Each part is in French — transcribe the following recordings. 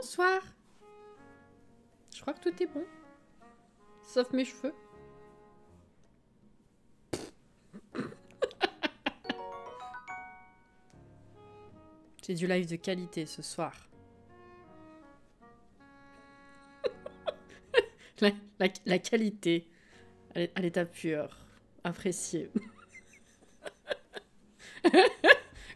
Bonsoir. Je crois que tout est bon. Sauf mes cheveux. J'ai du live de qualité ce soir. la qualité à l'état pur. Apprécié.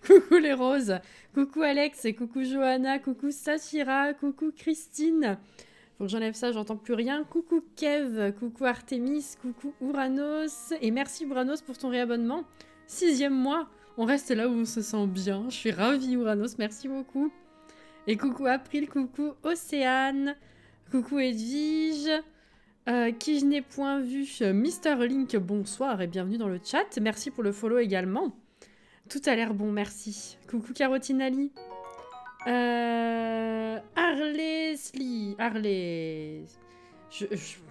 Coucou les roses. Coucou Alex. Coucou Johanna. Coucou Sashira. Coucou Christine. Faut que j'enlève ça, j'entends plus rien. Coucou Kev. Coucou Artemis. Coucou Uranos. Et merci Uranos pour ton réabonnement. 6e mois. On reste là où on se sent bien. Je suis ravie Uranos. Merci beaucoup. Et coucou April. Coucou Océane. Coucou Edwige. Qui je n'ai point vu. Mister Link, bonsoir et bienvenue dans le chat. Merci pour le follow également. Tout a l'air bon, merci. Coucou Carotinali. Arleslie.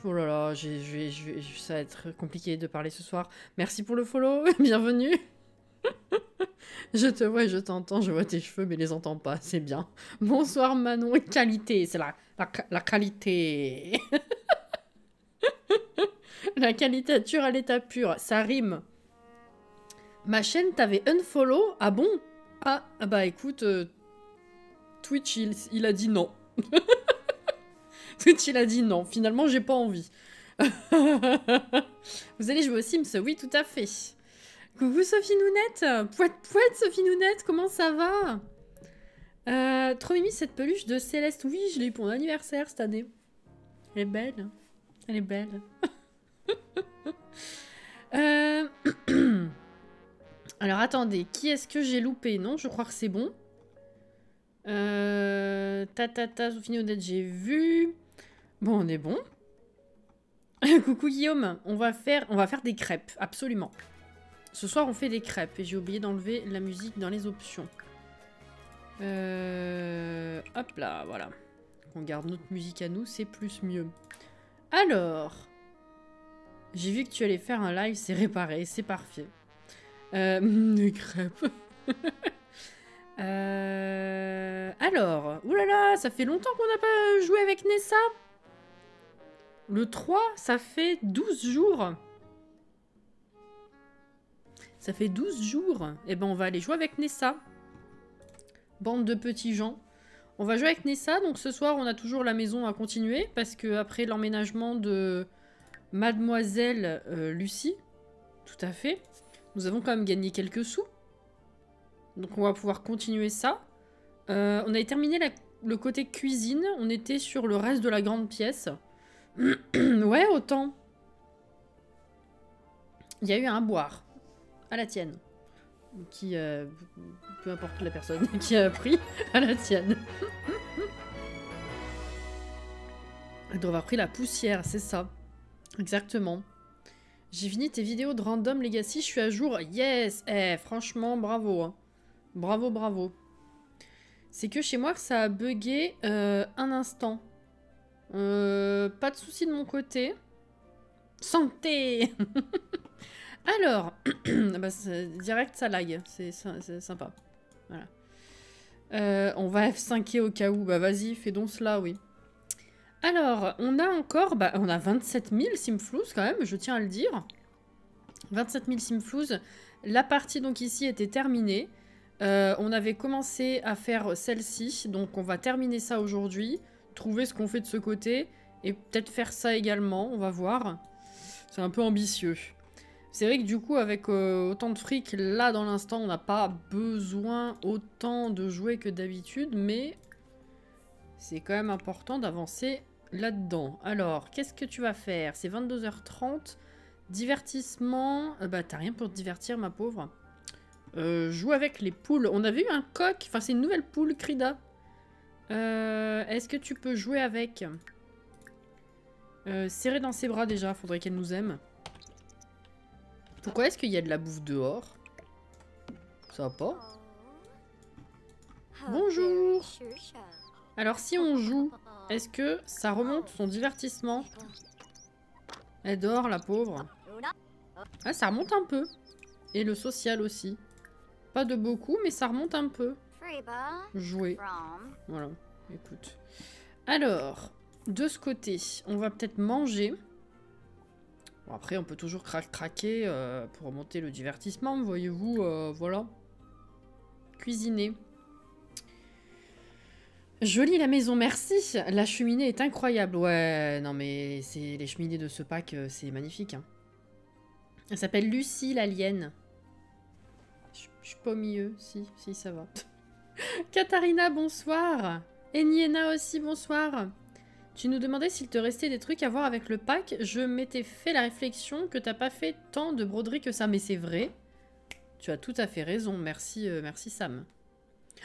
Oh là là, ça va être compliqué de parler ce soir. Merci pour le follow, bienvenue. Je te vois et je t'entends, je vois tes cheveux mais les entends pas, c'est bien. Bonsoir Manon, qualité, c'est la qualité. La qualitature à l'état pur, ça rime. Ma chaîne t'avait unfollow? Ah bon? Ah bah écoute, Twitch il a dit non. Twitch il a dit non, finalement j'ai pas envie. Vous allez jouer aux Sims? Oui tout à fait. Coucou Sophie Nounette. Pouette Sophie Nounette, comment ça va? Trop mimi cette peluche de Céleste. Oui je l'ai eu pour mon anniversaire cette année. Elle est belle. Elle est belle. Alors attendez, qui est-ce que j'ai loupé? Non, je crois que c'est bon. Sophie Odette, j'ai vu. Bon, on est bon. Coucou Guillaume, on va faire des crêpes, absolument. Ce soir, on fait des crêpes et j'ai oublié d'enlever la musique dans les options. Hop là, voilà. On garde notre musique à nous, c'est plus mieux. Alors, j'ai vu que tu allais faire un live, c'est réparé, c'est parfait. Des crêpes. Alors, oulala, ça fait longtemps qu'on n'a pas joué avec Nessa. Le 3, ça fait 12 jours. Ça fait 12 jours. Eh ben, on va aller jouer avec Nessa. Bande de petits gens. On va jouer avec Nessa. Donc ce soir, on a toujours la maison à continuer. Parce que après l'emménagement de Mademoiselle Lucie, tout à fait, nous avons quand même gagné quelques sous. Donc on va pouvoir continuer ça. On avait terminé le côté cuisine. On était sur le reste de la grande pièce. Ouais, autant. Il y a eu un boire. À la tienne. Qui, peu importe la personne qui a pris, à la tienne. Elle doit avoir pris la poussière, c'est ça. Exactement. J'ai fini tes vidéos de Random Legacy, je suis à jour. Yes! Eh, franchement, bravo. Hein. Bravo, bravo. C'est que chez moi, ça a bugué un instant. Pas de soucis de mon côté. Santé. Alors, bah, direct, ça lag. C'est sympa. Voilà. On va F5er au cas où. Bah, vas-y, fais donc cela, oui. Alors, on a encore... Bah, on a 27 000 simflouz, quand même, je tiens à le dire. 27 000 simflouz. La partie, donc, ici, était terminée. On avait commencé à faire celle-ci. Donc, on va terminer ça aujourd'hui. Trouver ce qu'on fait de ce côté. Et peut-être faire ça également. On va voir. C'est un peu ambitieux. C'est vrai que du coup, avec autant de fric, là, dans l'instant, on n'a pas besoin autant de jouer que d'habitude, mais c'est quand même important d'avancer là-dedans. Alors, qu'est-ce que tu vas faire? C'est 22h30. Divertissement. Bah, t'as rien pour te divertir, ma pauvre. Joue avec les poules. On avait eu un coq. Enfin, c'est une nouvelle poule, Krida. Est-ce que tu peux jouer avec? Serrer dans ses bras, déjà. Faudrait qu'elle nous aime. Pourquoi est-ce qu'il y a de la bouffe dehors? Ça va pas? Bonjour! Alors si on joue, est-ce que ça remonte son divertissement? Elle dort, la pauvre. Ah, ça remonte un peu. Et le social aussi. Pas de beaucoup, mais ça remonte un peu. Jouer. Voilà. Écoute. Alors, de ce côté, on va peut-être manger. Bon, après, on peut toujours craquer pour remonter le divertissement, voyez-vous, voilà. Cuisiner. Jolie la maison, merci. La cheminée est incroyable. Ouais, non mais les cheminées de ce pack, c'est magnifique. Hein. Elle s'appelle Lucie l'alien. Je suis pas au milieu, si ça va. Katharina, bonsoir. Et Niena aussi, bonsoir. Tu nous demandais s'il te restait des trucs à voir avec le pack. Je m'étais fait la réflexion que t'as pas fait tant de broderie que ça, mais c'est vrai. Tu as tout à fait raison, merci, merci Sam.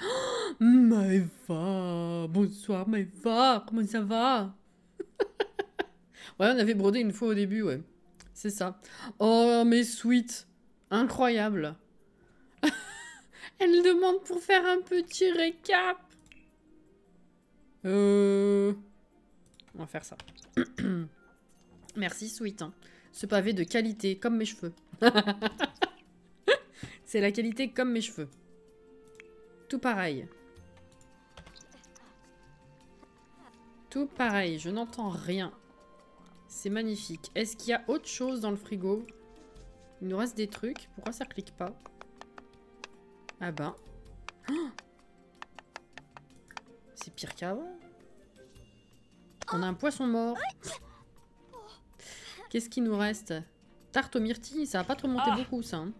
Oh, Maëva, bonsoir Maëva, comment ça va? Ouais, on avait brodé une fois au début, ouais. C'est ça. Oh, mais sweet. Incroyable. Elle demande pour faire un petit récap. On va faire ça. Merci, sweet. Hein. Ce pavé de qualité, comme mes cheveux. C'est la qualité comme mes cheveux. Tout pareil. Tout pareil, je n'entends rien. C'est magnifique. Est-ce qu'il y a autre chose dans le frigo? Il nous reste des trucs. Pourquoi ça clique pas? Ah ben. Oh, c'est pire qu'avant. On a un poisson mort. Qu'est-ce qu'il nous reste? Tarte aux myrtilles, ça va pas trop monter beaucoup ça. Hein.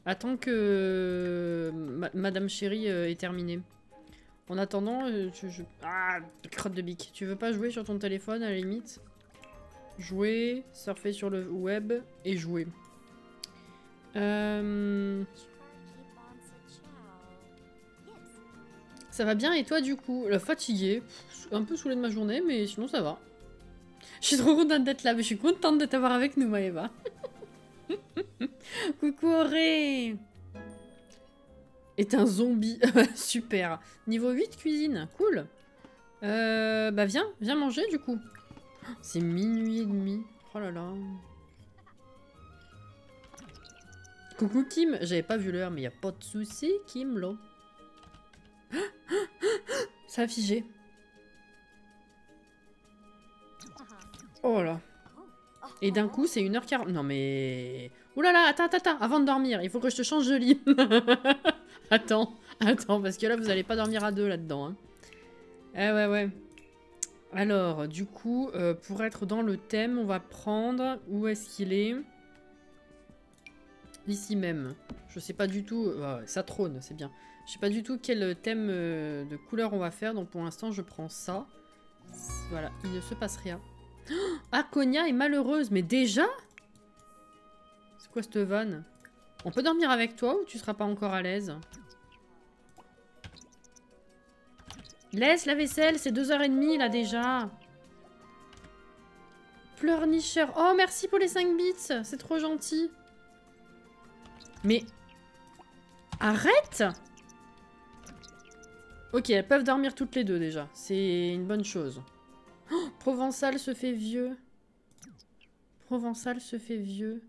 Attends que Madame Chérie est terminée. En attendant, Ah, crotte de bique. Tu veux pas jouer sur ton téléphone à la limite? Jouer, surfer sur le web et jouer. Ça va bien et toi du coup? Fatiguée, un peu saoulée de ma journée, mais sinon ça va. Je suis trop contente d'être là, mais je suis contente de t'avoir avec nous, Maëva. Coucou Auré. Est un zombie. Super. Niveau 8 cuisine, cool. Bah viens manger du coup. C'est minuit et demi. Oh là là. Coucou Kim, j'avais pas vu l'heure, mais y a pas de souci, Kim là. Ça a figé. Oh là. Et d'un coup, c'est 1h40. Non mais... Ouh là là, attends, avant de dormir, il faut que je te change de lit. Attends, parce que là, vous allez pas dormir à deux là-dedans. Hein. Eh ouais. Alors, du coup, pour être dans le thème, on va prendre... Où est-ce qu'il est? Ici même. Je sais pas du tout... ça trône, c'est bien. Je sais pas du tout quel thème de couleur on va faire, donc pour l'instant, je prends ça. Voilà, il ne se passe rien. Ah, Konya est malheureuse, mais déjà? C'est quoi cette vanne? On peut dormir avec toi ou tu seras pas encore à l'aise? Laisse la vaisselle, c'est 2h30 là déjà. Pleurnicheur. Oh, merci pour les 5 bits, c'est trop gentil. Mais... Arrête! Ok, elles peuvent dormir toutes les deux déjà. C'est une bonne chose. Oh, Provençal se fait vieux. Provençal se fait vieux.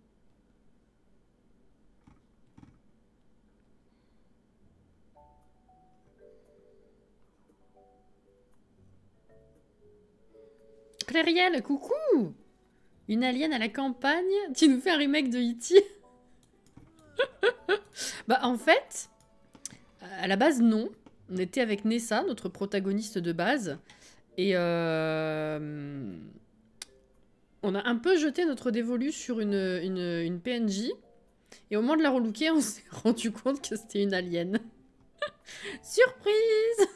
Clairiel, coucou! Une alien à la campagne? Tu nous fais un remake de E.T. Bah en fait, à la base non. On était avec Nessa, notre protagoniste de base. Et on a un peu jeté notre dévolu sur une PNJ. Et au moment de la relooker, on s'est rendu compte que c'était une alien. Surprise!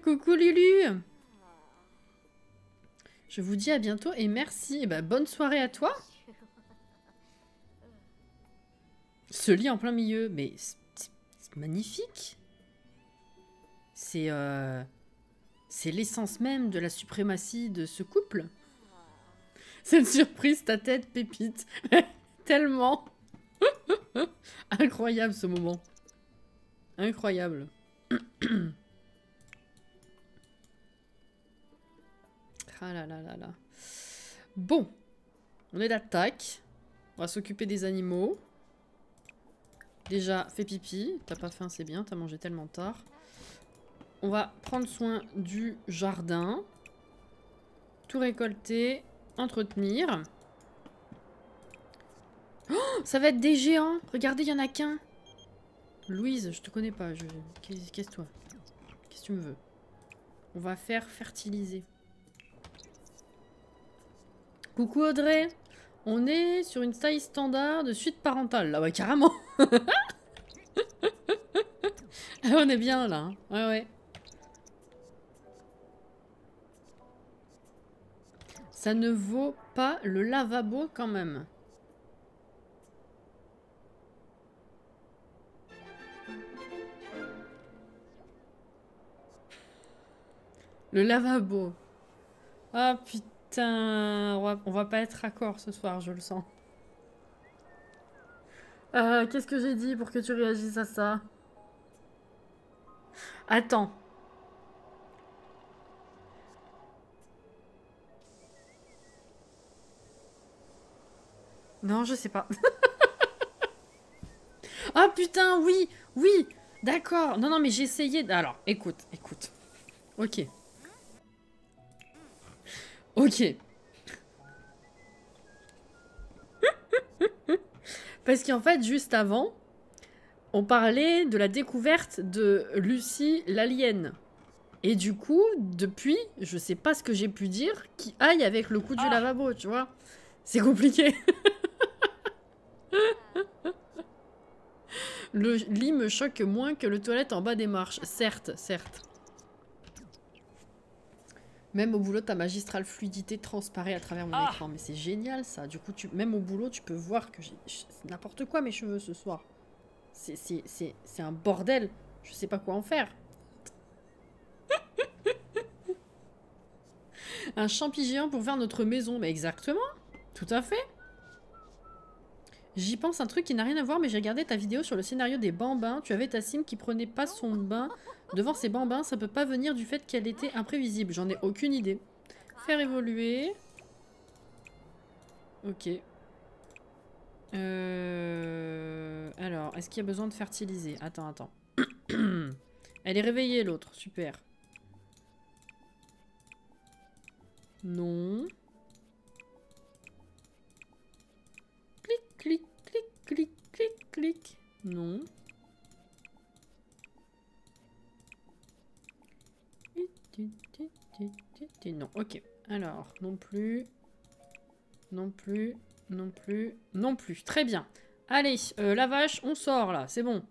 Coucou Lulu! Je vous dis à bientôt et merci. Et bah, bonne soirée à toi. Ce lit en plein milieu, mais c'est magnifique. C'est l'essence même de la suprématie de ce couple. Cette surprise, ta tête, pépite. Tellement. Incroyable ce moment. Incroyable. Ah là là là là. Bon. On est d'attaque. On va s'occuper des animaux. Déjà, fais pipi. T'as pas faim, c'est bien. T'as mangé tellement tard. on va prendre soin du jardin. Tout récolter, entretenir. Oh, ça va être des géants. Regardez, il n'y en a qu'un. Louise, je te connais pas. Qu'est-ce toi? Qu'est-ce que tu me veux? On va faire fertiliser. Coucou Audrey. On est sur une taille standard de suite parentale. Là, ouais, carrément. Ah, on est bien, là. Hein. Ouais, ouais. Ça ne vaut pas le lavabo, quand même. Le lavabo. Ah, putain. On va pas être raccord ce soir, je le sens. Qu'est-ce que j'ai dit pour que tu réagisses à ça? Attends. Non, je sais pas. Ah, putain, oui. Oui. D'accord. Non, non, mais j'ai essayé... Alors, écoute. Ok. Ok. Parce qu'en fait, juste avant, on parlait de la découverte de Lucie l'alien. Et du coup, depuis, je sais pas ce que j'ai pu dire qui aille avec le coup du lavabo, tu vois. C'est compliqué. Le lit me choque moins que le toilette en bas des marches. Certes, certes. Même au boulot, ta magistrale fluidité transparaît à travers mon écran. Mais c'est génial, ça. Du coup, même au boulot, tu peux voir que j'ai n'importe quoi mes cheveux ce soir. C'est un bordel. Je sais pas quoi en faire. Un champi géant pour faire notre maison. Mais exactement. Tout à fait. J'y pense, un truc qui n'a rien à voir, mais j'ai regardé ta vidéo sur le scénario des bambins. Tu avais ta sim qui prenait pas son bain devant ses bambins. Ça peut pas venir du fait qu'elle était imprévisible. J'en ai aucune idée. Faire évoluer. Ok. Alors, est-ce qu'il y a besoin de fertiliser? Attends. Elle est réveillée, l'autre. Super. Non. Clic. Non. Non, ok. Alors, non plus. Très bien. Allez, la vache, on sort là, c'est bon.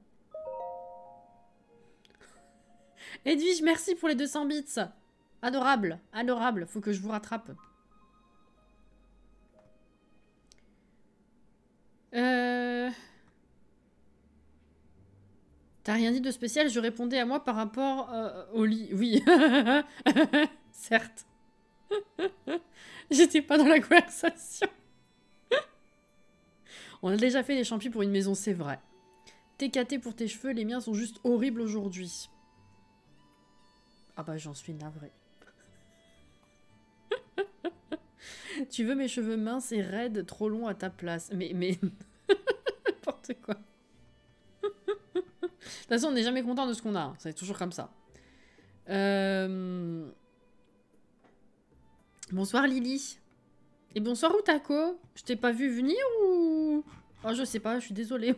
Edwige, merci pour les 200 bits. Adorable, faut que je vous rattrape. T'as rien dit de spécial, je répondais à moi par rapport au lit. Oui, certes. J'étais pas dans la conversation. On a déjà fait des champis pour une maison, c'est vrai. TKT pour tes cheveux, les miens sont juste horribles aujourd'hui. Ah bah j'en suis navrée. Tu veux mes cheveux minces et raides, trop longs à ta place. Mais... n'importe quoi. De toute façon, on n'est jamais content de ce qu'on a. C'est toujours comme ça. Bonsoir Lily. Et bonsoir Utako. Je t'ai pas vu venir ou... Oh, je sais pas, je suis désolée.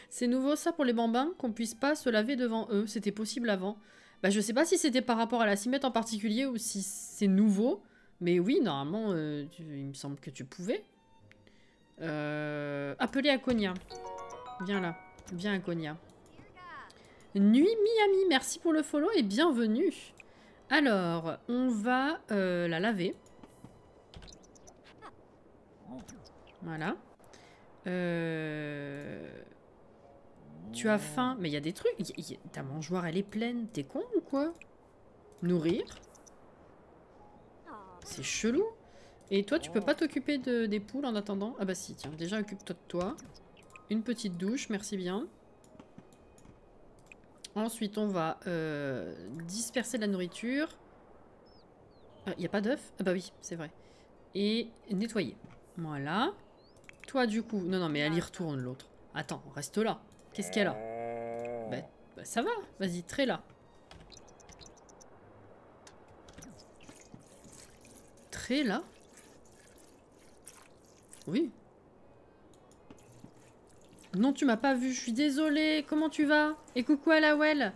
C'est nouveau ça pour les bambins, qu'on puisse pas se laver devant eux. C'était possible avant. Bah je sais pas si c'était par rapport à la cimette en particulier ou si c'est nouveau. Mais oui, normalement, il me semble que tu pouvais. Appeler Akonia. Viens là. Viens Akonia. Nuit Miami, merci pour le follow et bienvenue. Alors, on va la laver. Voilà. Tu as faim, mais il y a des trucs. Ta mangeoire, elle est pleine. T'es con ou quoi? Nourrir. C'est chelou. Et toi, tu peux pas t'occuper des poules en attendant? Ah bah si, tiens. Déjà, occupe-toi de toi. Une petite douche, merci bien. Ensuite, on va disperser de la nourriture. Il n'y a pas d'œuf? Ah bah oui, c'est vrai. Et nettoyer. Voilà. Toi, du coup... Non, mais elle y retourne, l'autre. Attends, reste là. Qu'est-ce qu'elle a? Bah, ça va. Vas-y, trais là. rentrer là? Oui. Non, tu m'as pas vu, je suis désolée. Comment tu vas? Et coucou à la Well.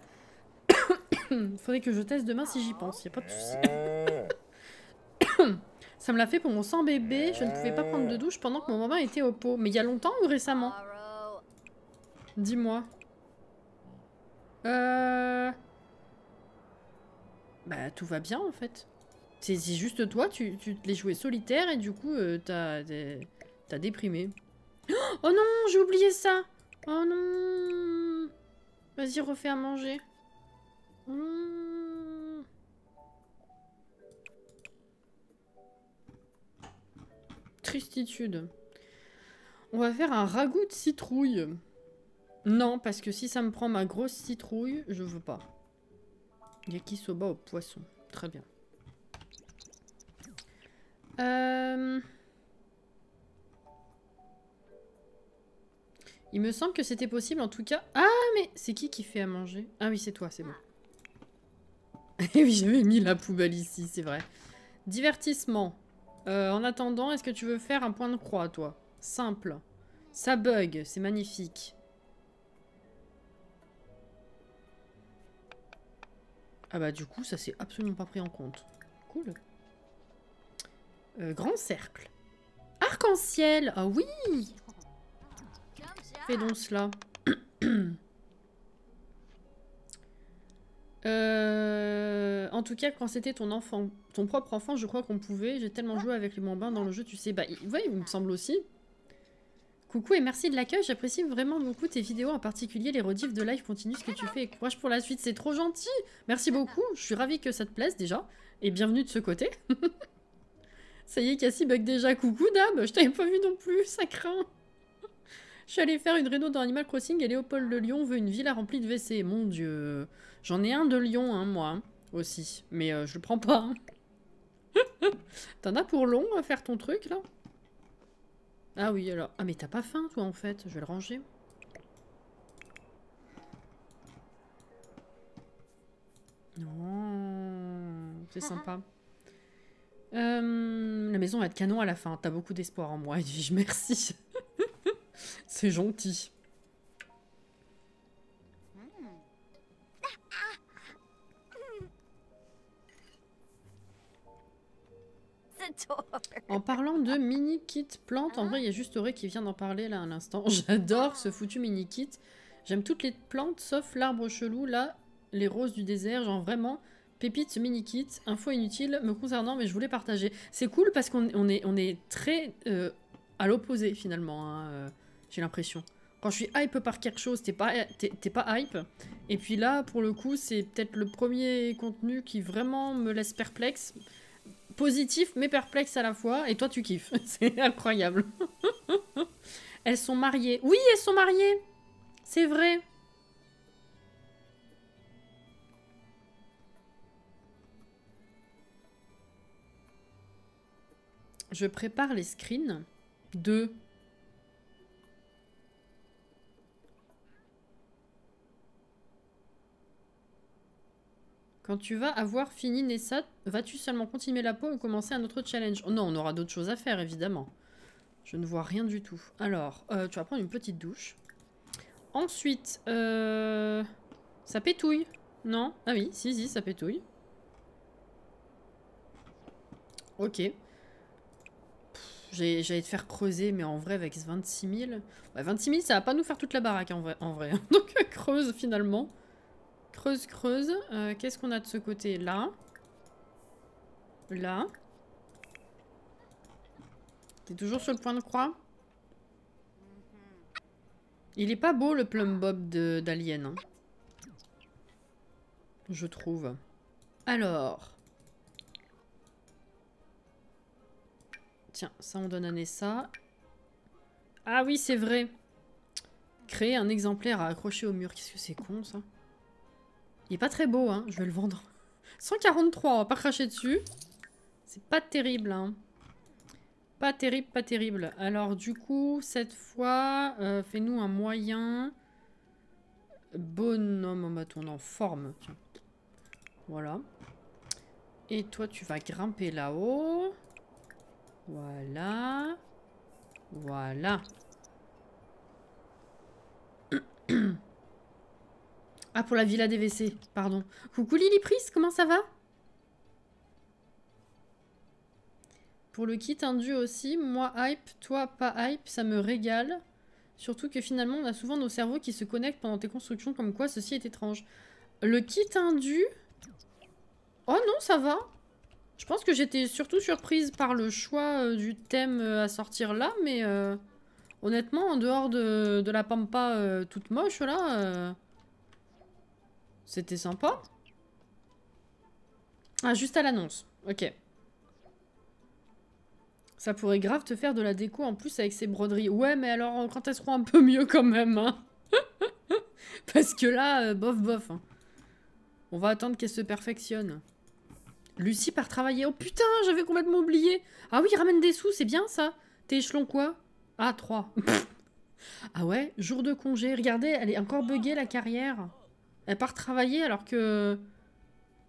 Faudrait que je teste demain si j'y pense, y a pas de souci. Ça me l'a fait pour mon sang bébé. Je ne pouvais pas prendre de douche pendant que mon maman était au pot. Mais il y a longtemps ou récemment? Dis-moi. Bah, tout va bien en fait. C'est juste toi, tu te l'es joué solitaire et du coup, t'as déprimé. Oh non, j'ai oublié ça. Oh non. Vas-y, refais à manger. Tristitude. On va faire un ragoût de citrouille. Non, parce que si ça me prend ma grosse citrouille, je veux pas. Yakisoba au poisson. Très bien. Il me semble que c'était possible en tout cas. Ah, mais c'est qui fait à manger? Ah oui, c'est toi, c'est bon. Et oui, j'avais mis la poubelle ici, c'est vrai. Divertissement. En attendant, est-ce que tu veux faire un point de croix, toi? Simple. Ça bug, c'est magnifique. Ah bah du coup, ça s'est absolument pas pris en compte. Cool. Grand cercle. Arc-en-ciel. Ah oui. Fais donc cela. En tout cas, quand c'était ton enfant, ton propre enfant, je crois qu'on pouvait. J'ai tellement joué avec les bambins dans le jeu, tu sais. Bah, ouais, il me semble aussi. Coucou et merci de l'accueil. J'apprécie vraiment beaucoup tes vidéos, en particulier les rediffs de live. Continue ce que tu fais et courage pour la suite. C'est trop gentil. Merci beaucoup. Je suis ravie que ça te plaise déjà. Et bienvenue de ce côté. Ça y est, Cassie bug déjà. Coucou Dab. Je t'avais pas vu non plus. Ça craint. Je suis allée faire une réno dans Animal Crossing et Léopold le lion veut une villa remplie de WC. Mon dieu. J'en ai un de lion, hein, moi. Aussi. Mais je le prends pas. Hein. T'en as pour long à faire ton truc, là? Ah oui, alors. Ah, mais t'as pas faim, toi, en fait. Je vais le ranger. Non. C'est sympa. La maison va être canon à la fin. T'as beaucoup d'espoir en moi. Et dis-je merci. C'est gentil. En parlant de mini kit plantes, en vrai, il y a juste Auré qui vient d'en parler là à l'instant. J'adore ce foutu mini kit. J'aime toutes les plantes sauf l'arbre chelou, là, les roses du désert. Genre vraiment, pépite ce mini kit. Info inutile me concernant, mais je voulais partager. C'est cool parce qu'on est très à l'opposé finalement, hein, j'ai l'impression. Quand je suis hype par quelque chose, t'es pas hype. Et puis là, pour le coup, c'est peut-être le premier contenu qui vraiment me laisse perplexe. Positif mais perplexe à la fois, et toi tu kiffes. C'est incroyable. Elles sont mariées. Oui, elles sont mariées. C'est vrai. Je prépare les screens de... Quand tu vas avoir fini Nessa, vas-tu seulement continuer la peau ou commencer un autre challenge? Oh non, on aura d'autres choses à faire, évidemment. Je ne vois rien du tout. Alors, tu vas prendre une petite douche. Ensuite, ça pétouille. Non? Ah oui, si, ça pétouille. Ok. J'allais te faire creuser, mais en vrai, avec 26 000... Ouais, 26 000, ça va pas nous faire toute la baraque, en vrai. Donc, creuse, finalement. Creuse. Qu'est-ce qu'on a de ce côté? Là. Là. T'es toujours sur le point de croix? Il est pas beau, le plum bob d'Alien. Hein. Je trouve. Alors. Tiens, ça on donne à Nessa. Ah oui, c'est vrai. Créer un exemplaire à accrocher au mur. Qu'est-ce que c'est con, ça? Il est pas très beau, hein. Je vais le vendre. 143, on va pas cracher dessus. C'est pas terrible, hein. Pas terrible. Alors, du coup, cette fois, fais-nous un moyen. Bonhomme, on va tourner en forme. Tiens. Voilà. Et toi, tu vas grimper là-haut. Voilà. Voilà. Ah, pour la villa des WC, pardon. Coucou Lily Pris, comment ça va? Pour le kit indu aussi, moi hype, toi pas hype, ça me régale. Surtout que finalement, on a souvent nos cerveaux qui se connectent pendant tes constructions, comme quoi ceci est étrange. Le kit indu... Oh non, ça va. Je pense que j'étais surtout surprise par le choix du thème à sortir là, mais honnêtement, en dehors de la pampa toute moche là, c'était sympa. Ah, juste à l'annonce. Ok. Ça pourrait grave te faire de la déco en plus avec ces broderies. Ouais, mais alors quand elles seront un peu mieux quand même, hein. Parce que là, bof bof. Hein. On va attendre qu'elle se perfectionne. Lucie part travailler. Oh putain, j'avais complètement oublié. Ah oui, ramène des sous, c'est bien ça. T'es échelon quoi? Ah, 3. Ah ouais, jour de congé. Regardez, elle est encore buggée la carrière. Elle part travailler alors que...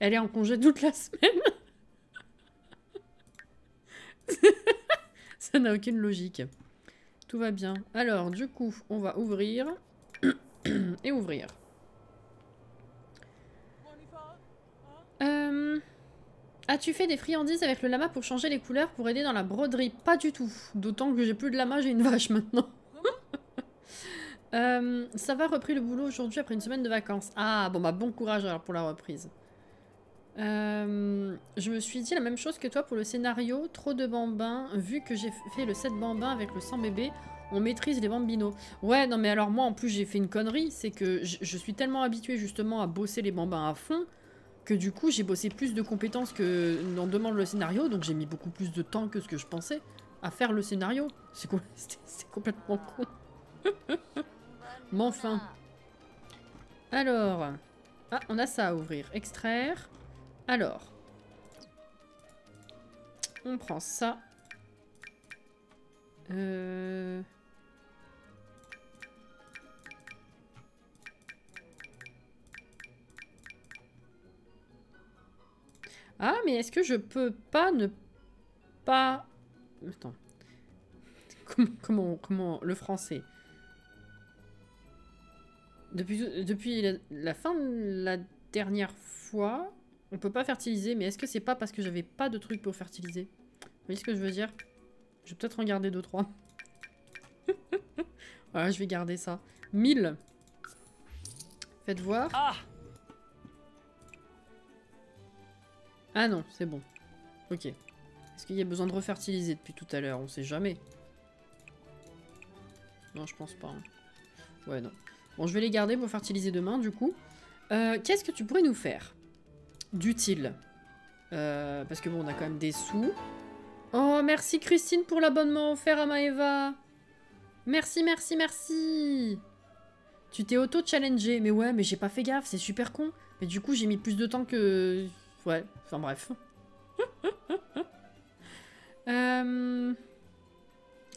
Elle est en congé toute la semaine. Ça n'a aucune logique. Tout va bien. Alors, du coup, on va ouvrir. Et ouvrir. As-tu fait des friandises avec le lama pour changer les couleurs pour aider dans la broderie? Pas du tout. D'autant que j'ai plus de lama, j'ai une vache maintenant. Ça va, repris le boulot aujourd'hui après une semaine de vacances. Ah, bon bah bon courage alors pour la reprise. Je me suis dit la même chose que toi pour le scénario. Trop de bambins. Vu que j'ai fait le set bambin avec le sang bébé, on maîtrise les bambinos. Ouais, non mais alors moi en plus j'ai fait une connerie. C'est que je suis tellement habituée justement à bosser les bambins à fond que du coup j'ai bossé plus de compétences que n'en demande le scénario. Donc j'ai mis beaucoup plus de temps que ce que je pensais à faire le scénario. C'est complètement con. Mais enfin. Alors. Ah, on a ça à ouvrir. Extraire. Alors. On prend ça. Ah, mais est-ce que je peux pas ne pas... Attends. Comment le français? Depuis la fin de la dernière fois, on peut pas fertiliser, mais est-ce que c'est pas parce que j'avais pas de truc pour fertiliser? Vous voyez ce que je veux dire? Je vais peut-être en garder 2-3. Voilà, je vais garder ça. 1000. Faites voir. Ah non, c'est bon. Ok. Est-ce qu'il y a besoin de refertiliser depuis tout à l'heure? On sait jamais. Non, je pense pas. Hein. Ouais, non. Bon, je vais les garder pour fertiliser demain, du coup. Qu'est-ce que tu pourrais nous faire d'utile? Parce que bon, on a quand même des sous. Oh, merci Christine pour l'abonnement offert à Maëva. Merci, merci, merci. Tu t'es auto-challengé. Mais ouais, mais j'ai pas fait gaffe, c'est super con. Mais du coup, j'ai mis plus de temps que... Ouais, enfin bref.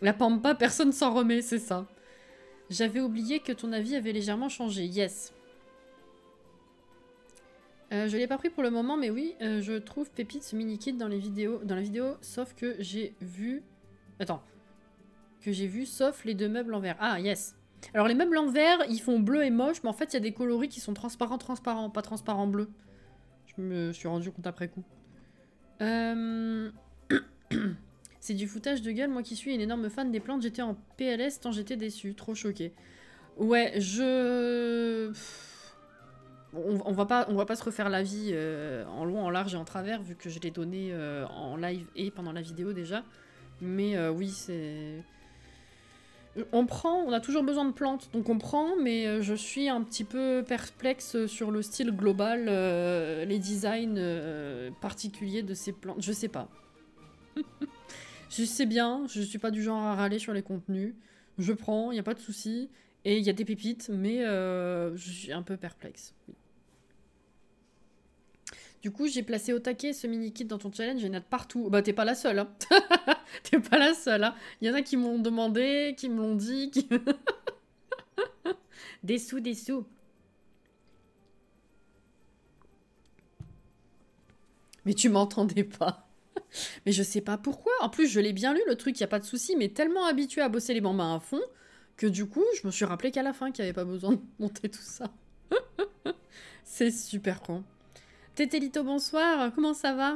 La pampa, personne s'en remet, c'est ça. J'avais oublié que ton avis avait légèrement changé. Yes. Je l'ai pas pris pour le moment, mais oui, je trouve pépite ce mini-kit dans la vidéo, sauf que j'ai vu... Attends. Que j'ai vu, sauf les 2 meubles en verre. Ah, yes. Alors, les meubles en verre, ils font bleu et moche, mais en fait, il y a des coloris qui sont transparents, pas transparent bleu. Je me suis rendu compte après coup. C'est du foutage de gueule, moi qui suis une énorme fan des plantes, j'étais en PLS tant j'étais déçue, trop choquée. Ouais, on va pas se refaire la vie en long, en large et en travers, vu que je l'ai donné en live et pendant la vidéo déjà. Mais oui, c'est... on a toujours besoin de plantes, donc on prend, mais je suis un petit peu perplexe sur le style global, les designs particuliers de ces plantes, je sais pas. Je sais bien, je suis pas du genre à râler sur les contenus. Je prends, y a pas de souci. Et il y a des pépites, mais je suis un peu perplexe. Oui. Du coup, j'ai placé au taquet ce mini-kit dans ton challenge, il y en a de partout. Bah, t'es pas la seule, hein. T'es pas la seule, hein. Il y en a qui m'ont demandé, qui me l'ont dit. Des sous, des sous. Mais tu m'entendais pas. Mais je sais pas pourquoi. En plus, je l'ai bien lu, le truc, y a pas de souci, mais tellement habitué à bosser les bambins à fond que du coup, je me suis rappelé qu'à la fin, qu'il n'y avait pas besoin de monter tout ça. C'est super con. Tétélito, bonsoir. Comment ça va?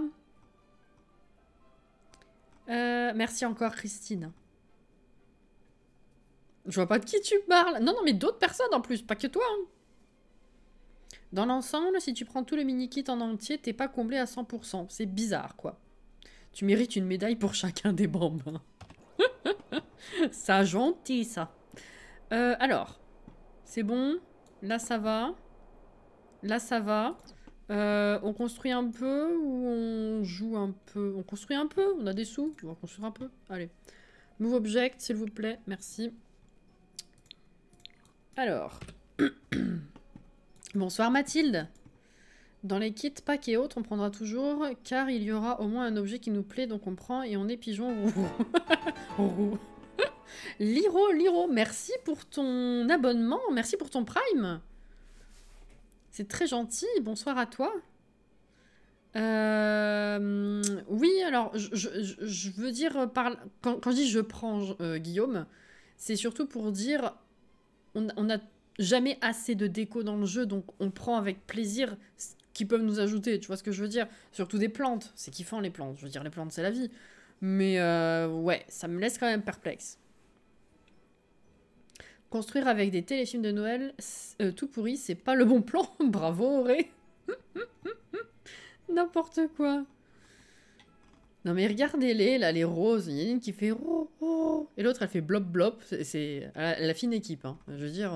Merci encore, Christine. Je vois pas de qui tu parles. Non, non, mais d'autres personnes en plus, pas que toi. Hein. Dans l'ensemble, si tu prends tout le mini-kit en entier, t'es pas comblé à 100%. C'est bizarre, quoi. Tu mérites une médaille pour chacun des bambins. Ça, gentil, ça. Alors, c'est bon. Là, ça va. Là, ça va. On construit un peu ou on joue un peu? On construit un peu. On a des sous. On va construire un peu. Allez. Move object, s'il vous plaît. Merci. Alors. Bonsoir Mathilde. Dans les kits, packs et autres, on prendra toujours, car il y aura au moins un objet qui nous plaît, donc on prend et on est pigeon roux. Liro, merci pour ton abonnement, merci pour ton prime. C'est très gentil, bonsoir à toi. Oui, alors, je veux dire, quand je dis je prends, Guillaume, c'est surtout pour dire, on a jamais assez de déco dans le jeu, donc on prend avec plaisir ce qu'ils peuvent nous ajouter, tu vois ce que je veux dire? Surtout des plantes, c'est kiffant les plantes, je veux dire, les plantes c'est la vie. Mais ouais, ça me laisse quand même perplexe. Construire avec des téléfilms de Noël tout pourri, c'est pas le bon plan. Bravo Auré. N'importe quoi. Non mais regardez-les, là, les roses. Il y en a une qui fait oh, et l'autre elle fait blop blop. C'est la fine équipe, hein. Je veux dire...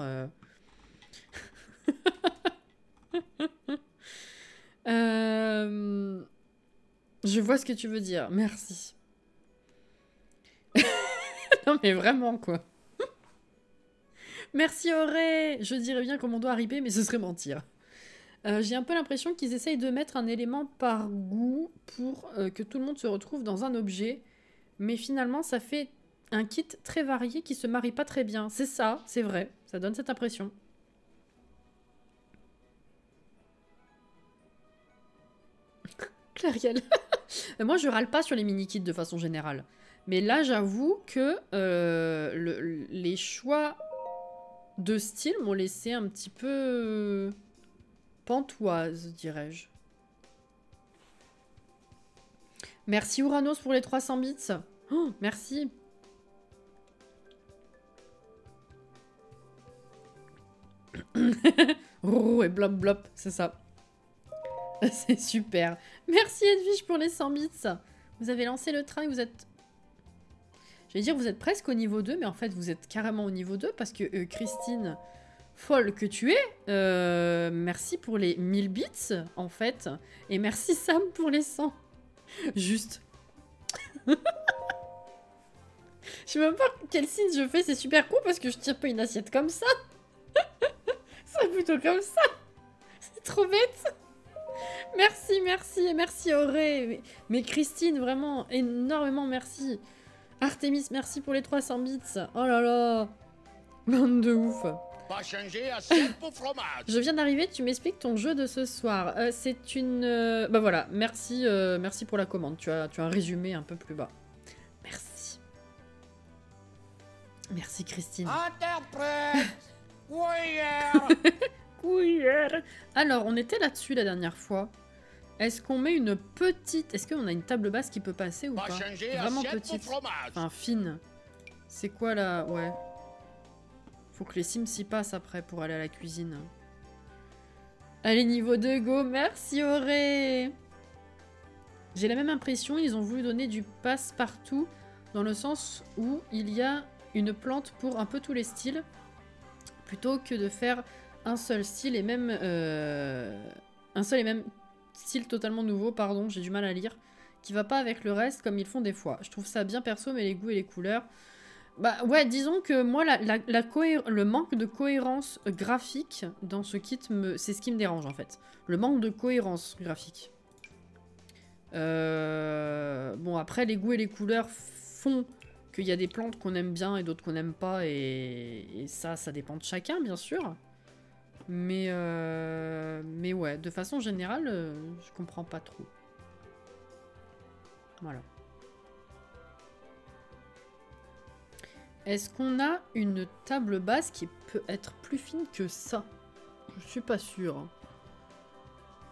Je vois ce que tu veux dire. Merci. Non mais vraiment, quoi. Merci Auré. Je dirais bien comment on doit arriver, mais ce serait mentir. J'ai un peu l'impression qu'ils essayent de mettre un élément par goût pour que tout le monde se retrouve dans un objet. Mais finalement, ça fait un kit très varié qui se marie pas très bien. C'est ça, c'est vrai. Ça donne cette impression. Clairiel. Moi, je râle pas sur les mini-kits de façon générale. Mais là, j'avoue que les choix de style m'ont laissé un petit peu pantoise, dirais-je. Merci Uranus pour les 300 bits. Oh, merci. Roux et blop blop, c'est ça. C'est super. Merci Edwige pour les 100 bits. Vous avez lancé le train et vous êtes... J'allais dire vous êtes presque au niveau 2, mais en fait vous êtes carrément au niveau 2 parce que Christine, folle que tu es, merci pour les 1000 bits en fait. Et merci Sam pour les 100. Juste. Je sais même pas quel signe je fais, c'est super cool parce que je tire pas une assiette comme ça. C'est plutôt comme ça. C'est trop bête. Merci, merci, et merci Auré. Mais Christine, vraiment, énormément merci. Artemis, merci pour les 300 bits. Oh là là. Bande de ouf. Pas changer assiette pour fromage. Je viens d'arriver, tu m'expliques ton jeu de ce soir. C'est une... Bah voilà, merci, merci pour la commande. Tu as un résumé un peu plus bas. Merci. Merci Christine. Interprète. Couillère. Alors, on était là-dessus la dernière fois. Est-ce qu'on met une petite... Est-ce qu'on a une table basse qui peut passer ou pas? Vraiment petite. Enfin, fine. C'est quoi là? Ouais. Faut que les Sims s'y passent après pour aller à la cuisine. Allez, niveau 2, go. Merci Auré. J'ai la même impression, ils ont voulu donner du passe-partout dans le sens où il y a une plante pour un peu tous les styles plutôt que de faire un seul style et même... un seul et même style totalement nouveau, pardon, j'ai du mal à lire, qui va pas avec le reste comme ils font des fois. Je trouve ça bien perso, mais les goûts et les couleurs... Bah ouais, disons que moi, le manque de cohérence graphique dans ce kit, c'est ce qui me dérange en fait. Le manque de cohérence graphique. Bon, après, les goûts et les couleurs font qu'il y a des plantes qu'on aime bien et d'autres qu'on n'aime pas, et ça dépend de chacun, bien sûr. Mais ouais, de façon générale, je comprends pas trop. Voilà. Est-ce qu'on a une table basse qui peut être plus fine que ça? Je suis pas sûre. Le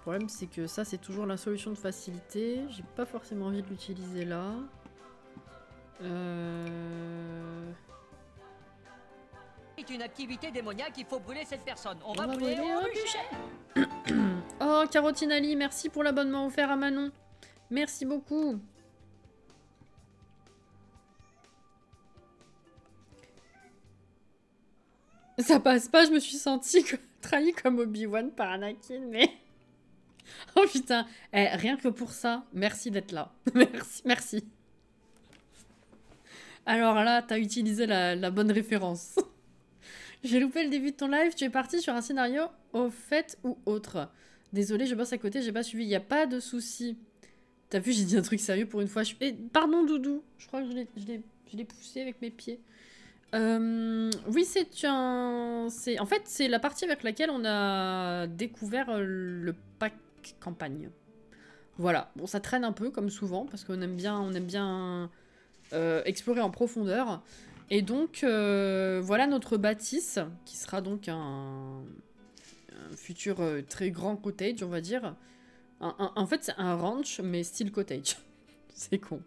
problème, c'est que ça, c'est toujours la solution de facilité. J'ai pas forcément envie de l'utiliser là. C'est une activité démoniaque, il faut brûler cette personne. On va va brûler brûler au au bûcher. Oh, Carotinali, merci pour l'abonnement offert à Manon. Merci beaucoup. Ça passe pas, je me suis sentie trahie comme Obi-Wan par Anakin, mais... Oh putain, eh, rien que pour ça, merci d'être là. Merci, merci. Alors là, t'as utilisé la bonne référence. J'ai loupé le début de ton live, tu es parti sur un scénario au fait ou autre. Désolé, je bosse à côté, j'ai pas suivi, y a pas de souci. T'as vu, j'ai dit un truc sérieux pour une fois. Pardon Doudou, je crois que je l'ai poussé avec mes pieds. Oui, en fait, c'est la partie avec laquelle on a découvert le pack campagne. Voilà, bon, ça traîne un peu comme souvent parce qu'on aime bien explorer en profondeur. Et donc, voilà notre bâtisse qui sera donc un futur très grand cottage, on va dire. En fait, c'est un ranch, mais style cottage. C'est con.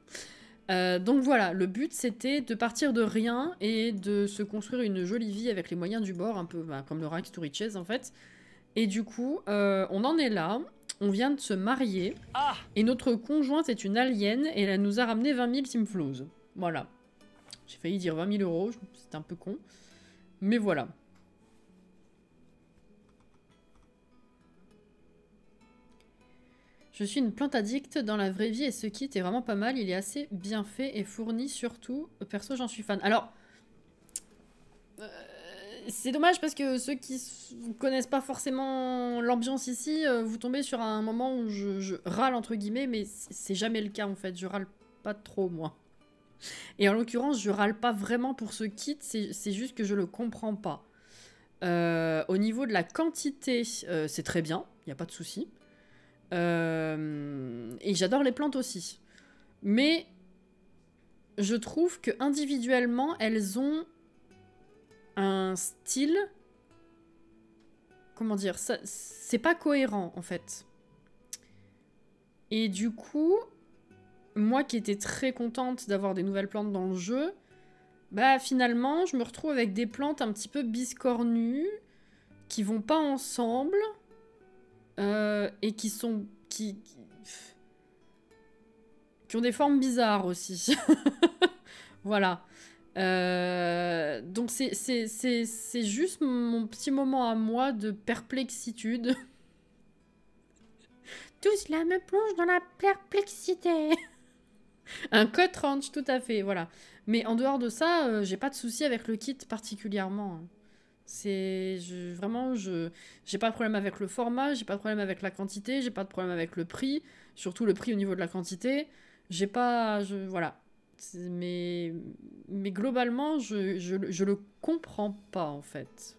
Donc voilà, le but c'était de partir de rien et de se construire une jolie vie avec les moyens du bord, un peu comme le Rags to Riches en fait. Et du coup, on en est là, on vient de se marier, et notre conjointe est une alien et elle nous a ramené 20 000 simflows. Voilà. J'ai failli dire 20 000 €, c'était un peu con. Mais voilà. Je suis une plante addict dans la vraie vie et ce kit est vraiment pas mal. Il est assez bien fait et fourni surtout. Perso, j'en suis fan. Alors, c'est dommage parce que ceux qui connaissent pas forcément l'ambiance ici, vous tombez sur un moment où je râle entre guillemets, mais c'est jamais le cas en fait. Je râle pas trop moi. Et en l'occurrence, je râle pas vraiment pour ce kit, c'est juste que je le comprends pas. Au niveau de la quantité, c'est très bien, il n'y a pas de souci. Et j'adore les plantes aussi. Mais je trouve que individuellement, elles ont un style... Comment dire, c'est pas cohérent en fait. Et du coup, moi qui étais très contente d'avoir des nouvelles plantes dans le jeu, bah finalement, je me retrouve avec des plantes un petit peu biscornues, qui vont pas ensemble, et qui sont... qui ont des formes bizarres aussi. Voilà. Donc c'est juste mon petit moment à moi de perplexitude. Tout cela me plonge dans la perplexité. Un cut ranch, tout à fait, voilà. Mais en dehors de ça, j'ai pas de souci avec le kit particulièrement. Vraiment, j'ai pas de problème avec le format, j'ai pas de problème avec la quantité, j'ai pas de problème avec le prix, surtout le prix au niveau de la quantité. J'ai pas... voilà. Mais globalement, je le comprends pas, en fait.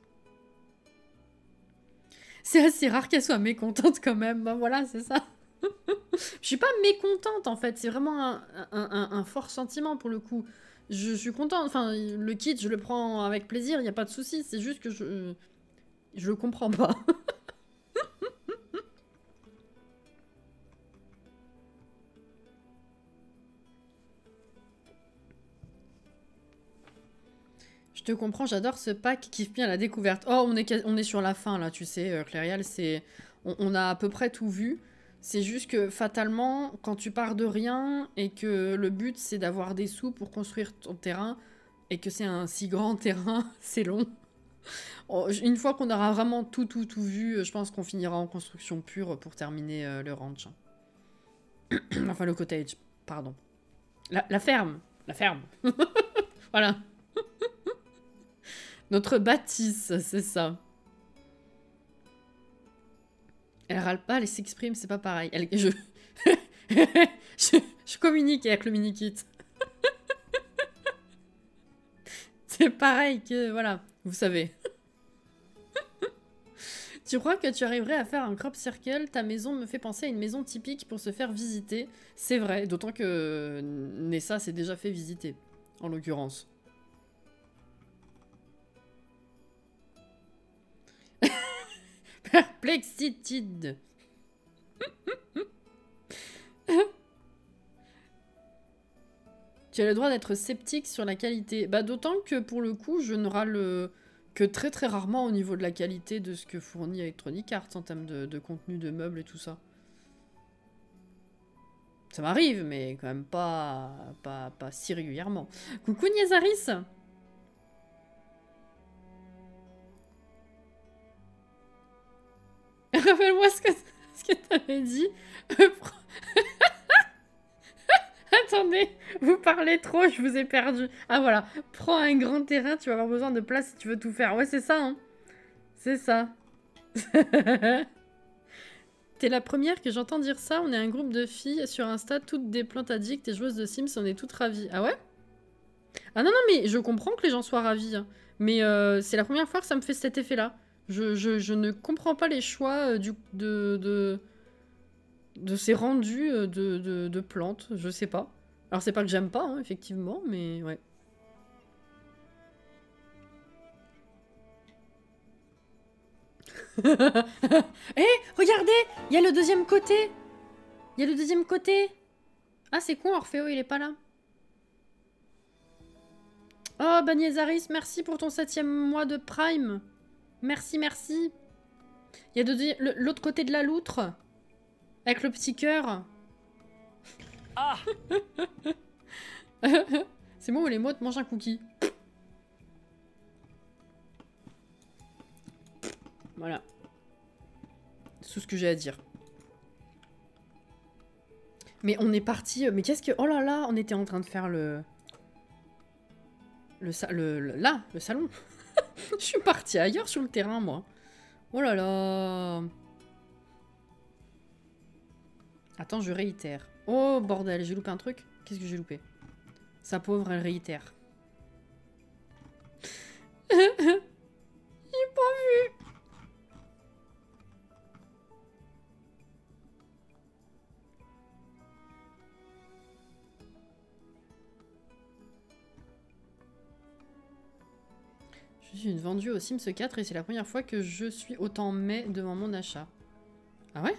C'est assez rare qu'elle soit mécontente quand même. Ben voilà, c'est ça. Je suis pas mécontente, en fait. C'est vraiment un fort sentiment, pour le coup. Je suis contente. Enfin, le kit, je le prends avec plaisir, il n'y a pas de souci. C'est juste que je le comprends pas. Je te comprends, j'adore ce pack, kiffe bien la découverte. Oh, on est sur la fin, là, tu sais, Clérial, c'est... On a à peu près tout vu. C'est juste que, fatalement, quand tu pars de rien, et que le but, c'est d'avoir des sous pour construire ton terrain, et que c'est un si grand terrain, c'est long. Une fois qu'on aura vraiment tout vu, je pense qu'on finira en construction pure pour terminer le ranch. Enfin, le cottage, pardon. La ferme. La ferme. Voilà. Notre bâtisse, c'est ça. Elle râle pas, elle s'exprime, c'est pas pareil. Je communique avec le mini-kit. C'est pareil que... Voilà, vous savez. Tu crois que tu arriverais à faire un crop circle? Ta maison me fait penser à une maison typique pour se faire visiter. C'est vrai, d'autant que Nessa s'est déjà fait visiter, en l'occurrence. Perplexitude. Tu as le droit d'être sceptique sur la qualité. Bah d'autant que pour le coup, je ne râle que très très rarement au niveau de la qualité de ce que fournit Electronic Arts en termes de contenu, de meubles et tout ça. Ça m'arrive, mais quand même pas si régulièrement. Coucou Niazaris. Rappelle-moi ce que t'avais dit. Attendez, vous parlez trop, je vous ai perdu. Ah voilà, prends un grand terrain, tu vas avoir besoin de place si tu veux tout faire. Ouais, c'est ça, hein. C'est ça. T'es la première que j'entends dire ça. On est un groupe de filles sur Insta, toutes des plantes addictes et joueuses de Sims, on est toutes ravies. Ah ouais? Ah non, non, mais je comprends que les gens soient ravis. Hein. Mais c'est la première fois que ça me fait cet effet-là. Je ne comprends pas les choix de ces rendus de plantes. Je sais pas. Alors c'est pas que j'aime pas, hein, effectivement, mais ouais. Eh, regardez, il y a le deuxième côté. Il y a le deuxième côté. Ah, c'est con, Orfeo, il est pas là. Oh, Bagnézaris, merci pour ton 7e mois de Prime. Merci, merci. Il y a l'autre côté de la loutre. Avec le petit cœur. Ah. C'est moi où les mottes mangent un cookie. Voilà. C'est tout ce que j'ai à dire. Mais on est parti... Mais qu'est-ce que... Oh là là, on était en train de faire le salon. Je suis partie ailleurs sur le terrain, moi. Oh là là. Attends, je réitère. Oh, bordel, j'ai loupé un truc. Qu'est-ce que j'ai loupé? Sa pauvre, elle réitère. J'ai pas vu. Je suis une vendue au Sims 4 et c'est la première fois que je suis autant mai devant mon achat. Ah ouais?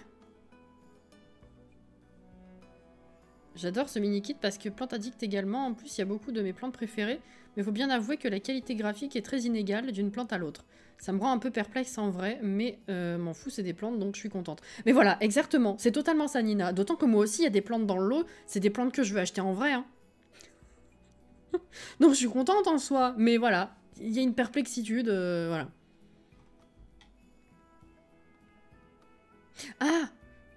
J'adore ce mini-kit parce que plante addict également. En plus, il y a beaucoup de mes plantes préférées. Mais il faut bien avouer que la qualité graphique est très inégale d'une plante à l'autre. Ça me rend un peu perplexe en vrai, mais m'en fous, c'est des plantes, donc je suis contente. Mais voilà, exactement, c'est totalement ça, Nina. D'autant que moi aussi, il y a des plantes dans le lot, c'est des plantes que je veux acheter en vrai. Hein. Donc je suis contente en soi, mais voilà, il y a une perplexitude, voilà. Ah!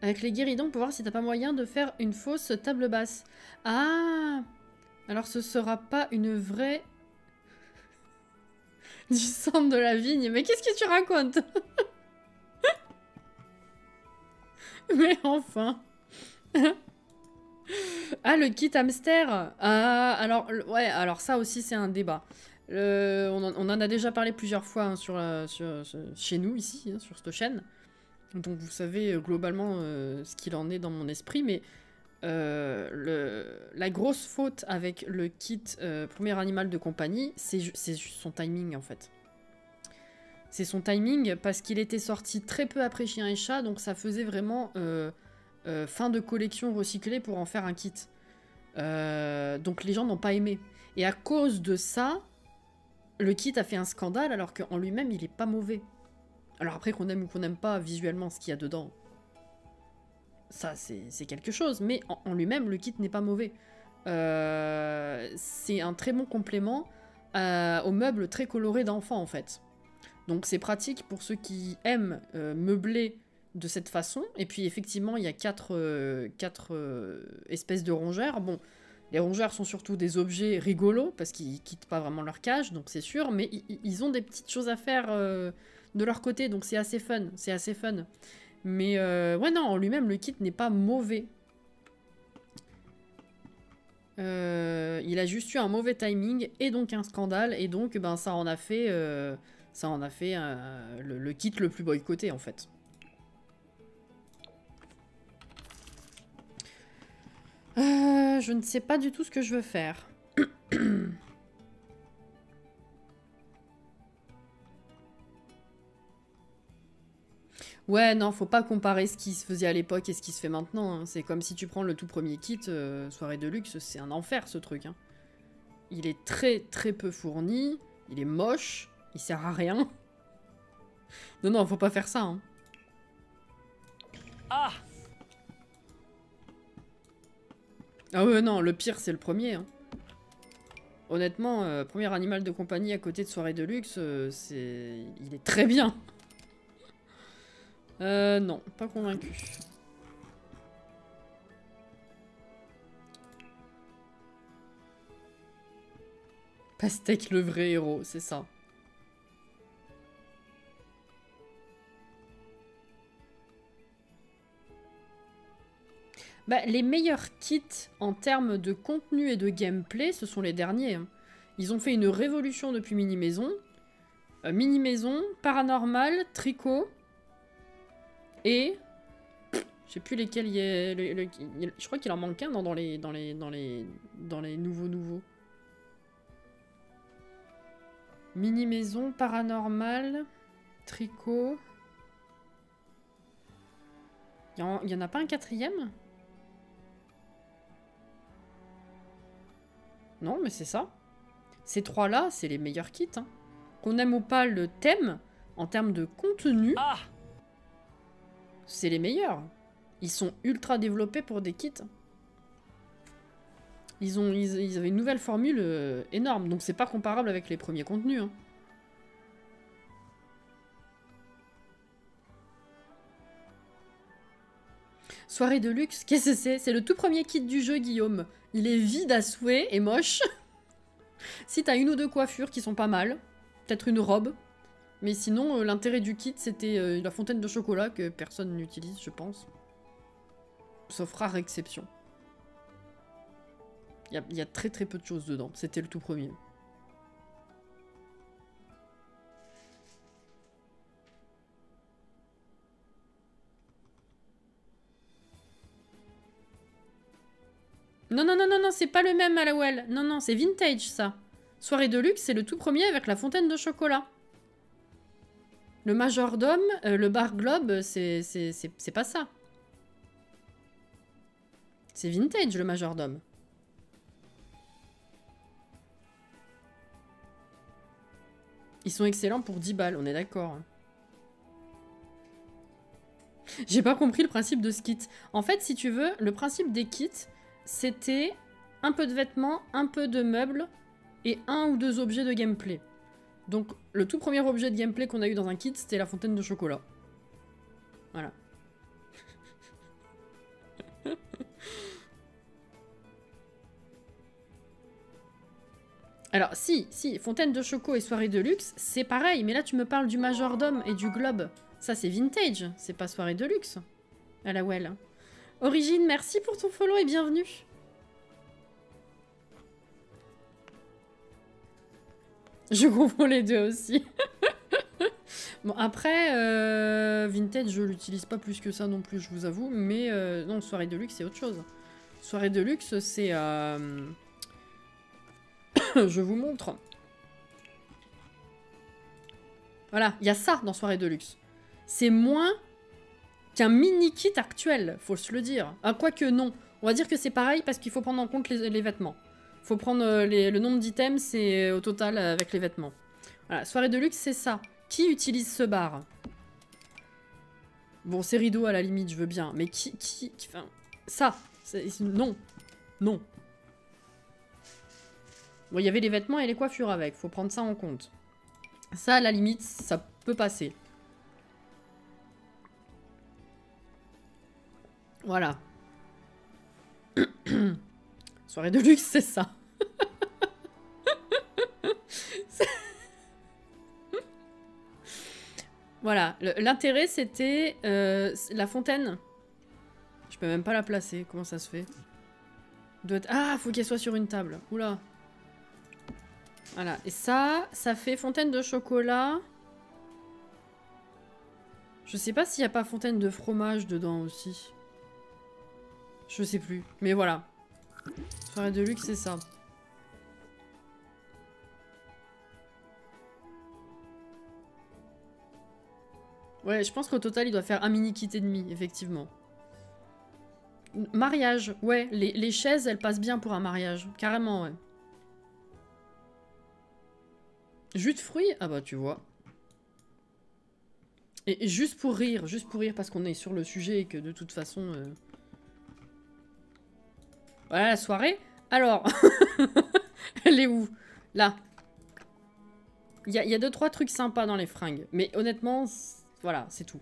Avec les guéridons, pour voir si t'as pas moyen de faire une fausse table basse. Ah! Alors ce sera pas une vraie... du centre de la vigne. Mais qu'est-ce que tu racontes? Mais enfin. Ah, le kit hamster. Ah, alors, ouais, alors ça aussi c'est un débat. On en a déjà parlé plusieurs fois hein, chez nous, ici, hein, sur cette chaîne. Donc vous savez globalement ce qu'il en est dans mon esprit, mais la grosse faute avec le kit premier animal de compagnie, c'est juste son timing en fait. C'est son timing parce qu'il était sorti très peu après Chien et Chat, donc ça faisait vraiment fin de collection recyclée pour en faire un kit. Donc les gens n'ont pas aimé. Et à cause de ça, le kit a fait un scandale alors qu'en lui-même il est pas mauvais. Alors après qu'on aime ou qu'on n'aime pas visuellement ce qu'il y a dedans, ça c'est quelque chose, mais en lui-même le kit n'est pas mauvais. C'est un très bon complément aux meubles très colorés d'enfants en fait. Donc c'est pratique pour ceux qui aiment meubler de cette façon. Et puis effectivement il y a quatre espèces de rongeurs. Bon, les rongeurs sont surtout des objets rigolos parce qu'ils quittent pas vraiment leur cage, donc c'est sûr, mais ils ont des petites choses à faire de leur côté, donc c'est assez fun, Mais ouais, non, en lui-même, le kit n'est pas mauvais. Il a juste eu un mauvais timing et donc un scandale, et donc ben, ça en a fait Ça en a fait le kit le plus boycotté en fait. Je ne sais pas du tout ce que je veux faire. Ouais, non, faut pas comparer ce qui se faisait à l'époque et ce qui se fait maintenant. Hein. C'est comme si tu prends le tout premier kit, soirée de luxe, c'est un enfer ce truc. Hein. Il est très très peu fourni, il est moche, il sert à rien. Non, non, faut pas faire ça. Hein. Ah! Ah ouais, non, le pire c'est le premier. Hein. Honnêtement, premier animal de compagnie à côté de soirée de luxe, il est très bien. Non, pas convaincu. Pastèque le vrai héros, c'est ça. Bah, les meilleurs kits en termes de contenu et de gameplay, ce sont les derniers. Hein. Ils ont fait une révolution depuis Mini-Maison. Mini-Maison, Paranormal, Tricot... Et... Je sais plus lesquels il y a... je crois qu'il en manque un dans les nouveaux. Mini-maison, paranormal, tricot... Il y en a pas un quatrième? Non, mais c'est ça. Ces trois-là, c'est les meilleurs kits. Hein. Qu'on aime ou pas le thème, en termes de contenu... Ah! C'est les meilleurs. Ils sont ultra développés pour des kits. Ils avaient une nouvelle formule énorme. Donc c'est pas comparable avec les premiers contenus. Hein. Soirée de luxe, qu'est-ce que c'est? C'est le tout premier kit du jeu, Guillaume. Il est vide à souhait et moche. Si t'as une ou deux coiffures qui sont pas mal. Peut-être une robe. Mais sinon, l'intérêt du kit, c'était la fontaine de chocolat que personne n'utilise, je pense. Sauf rare exception. Il y a très très peu de choses dedans. C'était le tout premier. Non, non, non, non, non, c'est pas le même, Malawel. Non, non, c'est vintage, ça. Soirée de luxe, c'est le tout premier avec la fontaine de chocolat. Le majordome, le bar globe, c'est pas ça. C'est vintage, le majordome. Ils sont excellents pour 10 balles, on est d'accord. J'ai pas compris le principe de ce kit. En fait, si tu veux, le principe des kits, c'était un peu de vêtements, un peu de meubles et un ou deux objets de gameplay. Donc, le tout premier objet de gameplay qu'on a eu dans un kit, c'était la fontaine de chocolat. Voilà. Alors, si, fontaine de choco et soirée de luxe, c'est pareil. Mais là, tu me parles du majordome et du globe. Ça, c'est vintage. C'est pas soirée de luxe. À la well. Origine, merci pour ton follow et bienvenue. Je confonds les deux aussi. Bon, après, vintage, je l'utilise pas plus que ça non plus, je vous avoue. Mais non, soirée de luxe, c'est autre chose. Soirée de luxe, c'est... je vous montre. Voilà, il y a ça dans soirée de luxe. C'est moins qu'un mini-kit actuel, faut se le dire. Ah, quoique non. On va dire que c'est pareil parce qu'il faut prendre en compte les vêtements. Faut prendre le nombre d'items, c'est au total avec les vêtements. Voilà, soirée de luxe, c'est ça. Qui utilise ce bar? Bon, c'est rideau à la limite, je veux bien. Mais enfin, ça, non. Non. Bon, il y avait les vêtements et les coiffures avec. Faut prendre ça en compte. Ça, à la limite, ça peut passer. Voilà. Soirée de luxe, c'est ça. Voilà. L'intérêt, c'était la fontaine. Je peux même pas la placer. Comment ça se fait? Ah, faut qu'elle soit sur une table. Oula. Voilà. Et ça fait fontaine de chocolat. Je sais pas s'il n'y a pas fontaine de fromage dedans aussi. Je sais plus. Mais voilà. Soirée de luxe, c'est ça. Ouais, je pense qu'au total, il doit faire un mini kit et demi, effectivement. Mariage, ouais. Les chaises, elles passent bien pour un mariage. Carrément, ouais. Jus de fruits? Ah bah, tu vois. Et juste pour rire, parce qu'on est sur le sujet et que de toute façon... Voilà la soirée. Alors, elle est où? Là. Il y a 2-3 trucs sympas dans les fringues. Mais honnêtement, voilà, c'est tout.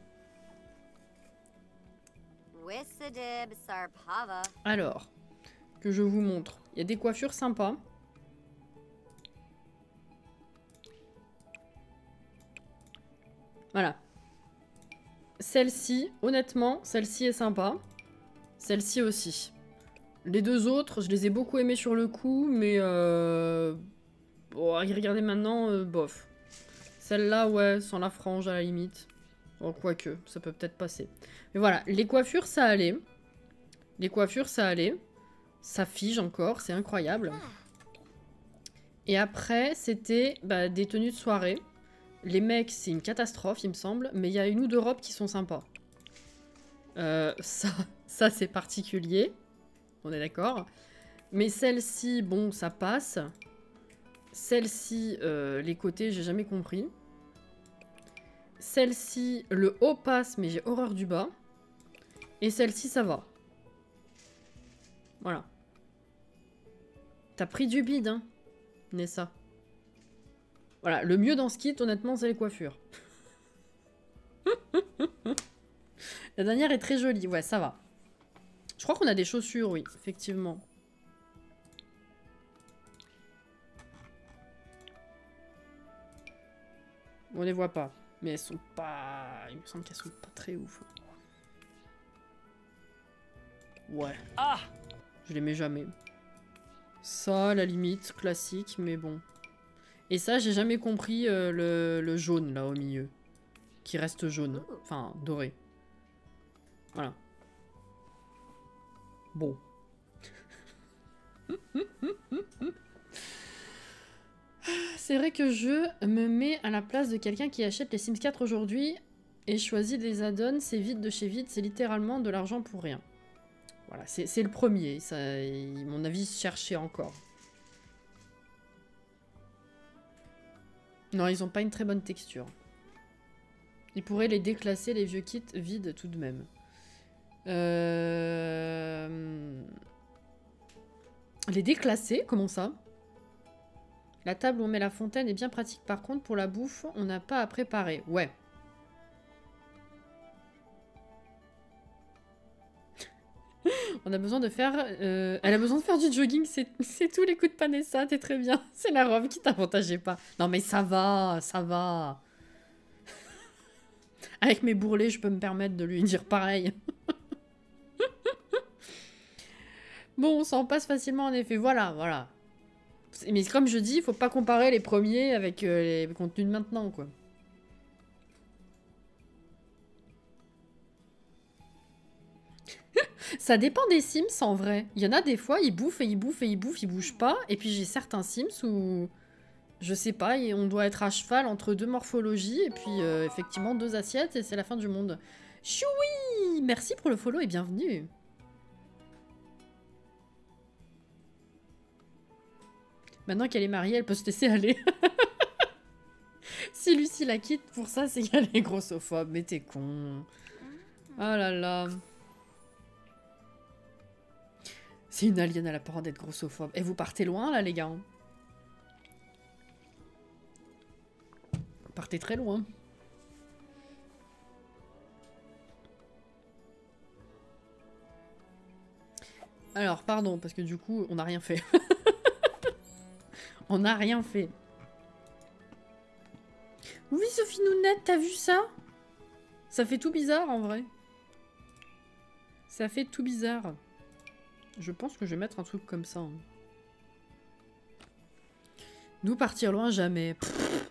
Alors, que je vous montre. Il y a des coiffures sympas. Voilà. Celle-ci, honnêtement, celle-ci est sympa. Celle-ci aussi. Les deux autres, je les ai beaucoup aimés sur le coup, mais bon, à y regarder maintenant, bof. Celle-là, ouais, sans la frange à la limite. Oh, quoique, ça peut peut-être passer. Mais voilà, les coiffures, ça allait. Les coiffures, ça allait. Ça fige encore, c'est incroyable. Et après, c'était bah, des tenues de soirée. Les mecs, c'est une catastrophe, il me semble. Mais il y a une ou deux robes qui sont sympas. Ça c'est particulier. On est d'accord. Mais celle-ci, bon, ça passe. Celle-ci, les côtés, j'ai jamais compris. Celle-ci, le haut passe, mais j'ai horreur du bas. Et celle-ci, ça va. Voilà. T'as pris du bide, hein, Nessa. Voilà, le mieux dans ce kit, honnêtement, c'est les coiffures. La dernière est très jolie, ouais, ça va. Je crois qu'on a des chaussures, oui, effectivement. On les voit pas, mais elles sont pas... Il me semble qu'elles sont pas très ouf. Ouais. Ah, je les mets jamais. Ça, à la limite, classique, mais bon. Et ça, j'ai jamais compris le jaune, là, au milieu. Qui reste jaune. Enfin, doré. Voilà. Bon. C'est vrai que je me mets à la place de quelqu'un qui achète les Sims 4 aujourd'hui et choisit des add-ons, c'est vide de chez vide, c'est littéralement de l'argent pour rien. Voilà, c'est le premier, ça, mon avis, chercher encore. Non, ils ont pas une très bonne texture. Ils pourraient les déclasser, les vieux kits vides tout de même. Les déclasser? Comment ça? La table où on met la fontaine est bien pratique. Par contre, pour la bouffe, on n'a pas à préparer. Ouais. On a besoin de faire... Elle a besoin de faire du jogging. C'est tout les coups de Panessa. T'es très bien. C'est la robe qui t'avantageait pas. Non mais ça va. Ça va. Avec mes bourrelets, je peux me permettre de lui dire pareil. Bon, on s'en passe facilement en effet. Voilà, voilà. Mais comme je dis, il faut pas comparer les premiers avec les contenus de maintenant, quoi. Ça dépend des Sims, en vrai. Il y en a des fois, ils bouffent et ils bouffent et ils bouffent, ils bougent pas. Et puis j'ai certains Sims où, je sais pas, on doit être à cheval entre deux morphologies et puis effectivement 2 assiettes et c'est la fin du monde. Choui! Merci pour le follow et bienvenue. Maintenant qu'elle est mariée, elle peut se laisser aller. Si Lucie la quitte pour ça, c'est qu'elle est grossophobe. Mais t'es con. Oh là là. C'est une alien à la parole d'être grossophobe. Et vous partez loin là, les gars. Vous partez très loin. Alors, pardon, parce que du coup, on n'a rien fait. On n'a rien fait. Oui, Sophie Nounette, t'as vu ça? Ça fait tout bizarre, en vrai. Ça fait tout bizarre. Je pense que je vais mettre un truc comme ça. Hein. Nous partir loin, jamais. Pff.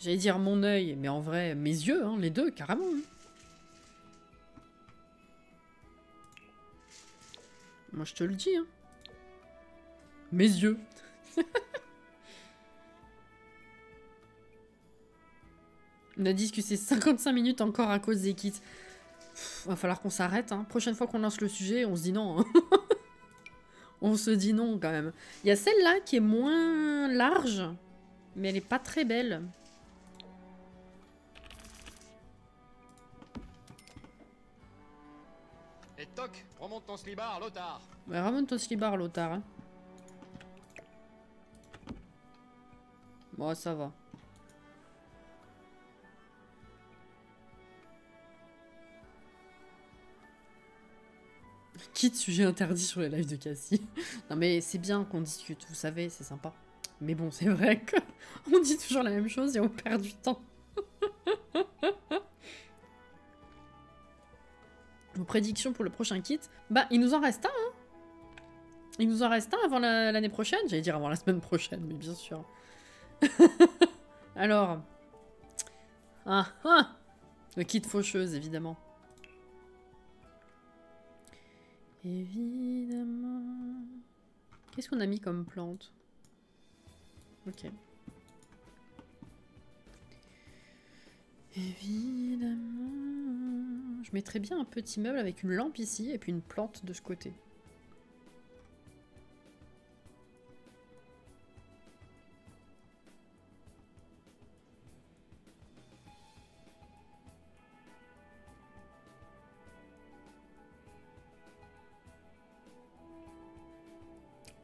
J'allais dire mon œil, mais en vrai, mes yeux, hein, les deux, carrément. Hein. Moi, je te le dis. Hein. Mes yeux. On a dit que c'est 55 minutes encore à cause des kits. Va falloir qu'on s'arrête. Hein. Prochaine fois qu'on lance le sujet, on se dit non. Hein. On se dit non, quand même. Il y a celle-là qui est moins large, mais elle est pas très belle. Et toc, remonte ton slibard, Lothar. Ouais, ramène ton slibard, Lothar. Hein. Bon, ça va. Quitte sujet interdit sur les lives de Cassie. Non mais c'est bien qu'on discute, vous savez, c'est sympa. Mais bon, c'est vrai qu'on dit toujours la même chose et on perd du temps. Vos prédictions pour le prochain kit? Bah, il nous en reste un, hein. Il nous en reste un avant l'année prochaine. J'allais dire avant la semaine prochaine, mais bien sûr. Alors. Ah, ah. Le kit faucheuse, évidemment. Évidemment. Qu'est-ce qu'on a mis comme plante? Ok. Évidemment. Je mettrais bien un petit meuble avec une lampe ici et puis une plante de ce côté.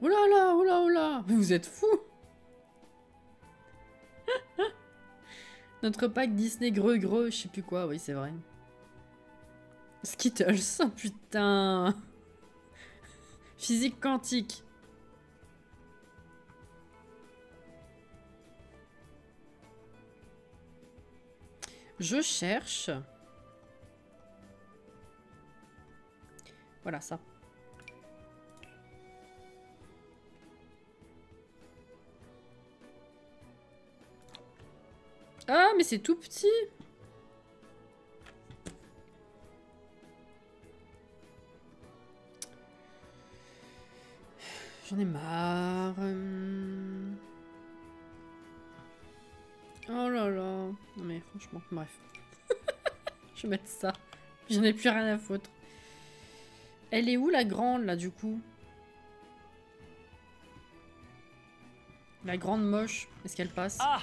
Oula là, oula oula. Mais vous êtes fous. Notre pack Disney greux, je sais plus quoi, oui c'est vrai. Skittles, oh putain. Physique quantique. Je cherche. Voilà ça. Ah, mais c'est tout petit. J'en ai marre. Oh là là. Non mais franchement, bref. Je vais mettre ça. J'en ai plus rien à foutre. Elle est où la grande là du coup? La grande moche. Est-ce qu'elle passe? Ah!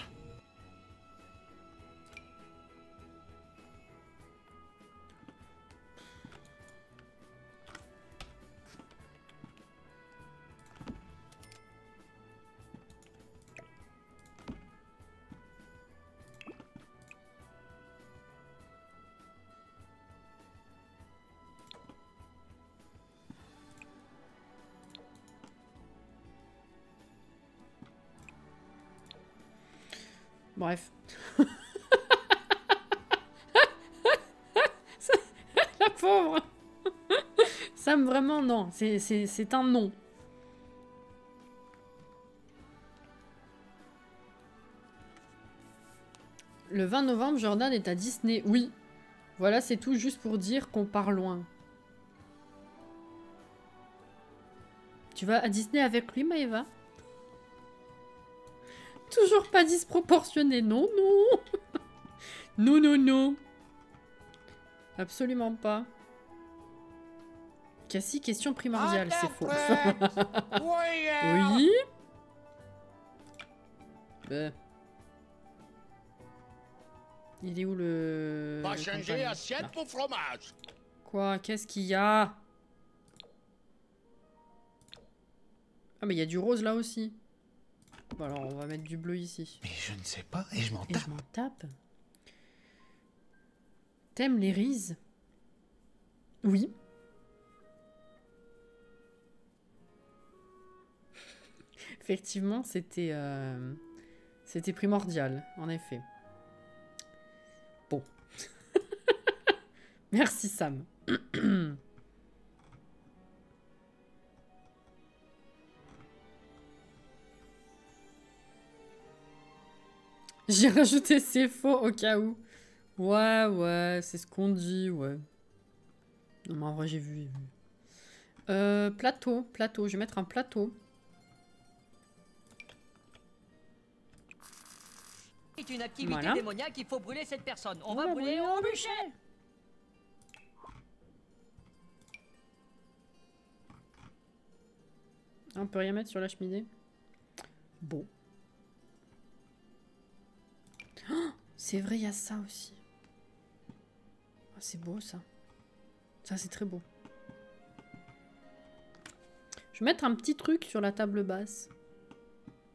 Bref. La pauvre. Sam, vraiment, non. C'est un non. Le 20 novembre, Jordan est à Disney. Oui. Voilà, c'est tout juste pour dire qu'on part loin. Tu vas à Disney avec lui, Maëva? Toujours pas disproportionné. Non, non. Non, non, non. Absolument pas. Cassie, question primordiale, c'est faux. Oui. Ben. Il est où le... Va le changer compagnon? assiette Là. pour fromage. Quoi? Qu'est-ce qu'il y a? Ah mais il y a du rose là aussi. Bon alors on va mettre du bleu ici. Mais je ne sais pas et je m'en Et tape. je m'en tape. T'aimes les rises? Oui. Effectivement, c'était primordial, en effet. Bon. Merci Sam. J'ai rajouté c'est faux au cas où. Ouais, c'est ce qu'on dit, ouais. Non, mais en vrai, j'ai vu. Plateau. Je vais mettre un plateau. C'est une activité Voilà. démoniaque, il faut brûler cette personne. On va brûler au bûcher. On peut rien mettre sur la cheminée. Bon. Oh, c'est vrai, il y a ça aussi. Oh, c'est beau, ça. Ça, c'est très beau. Je vais mettre un petit truc sur la table basse.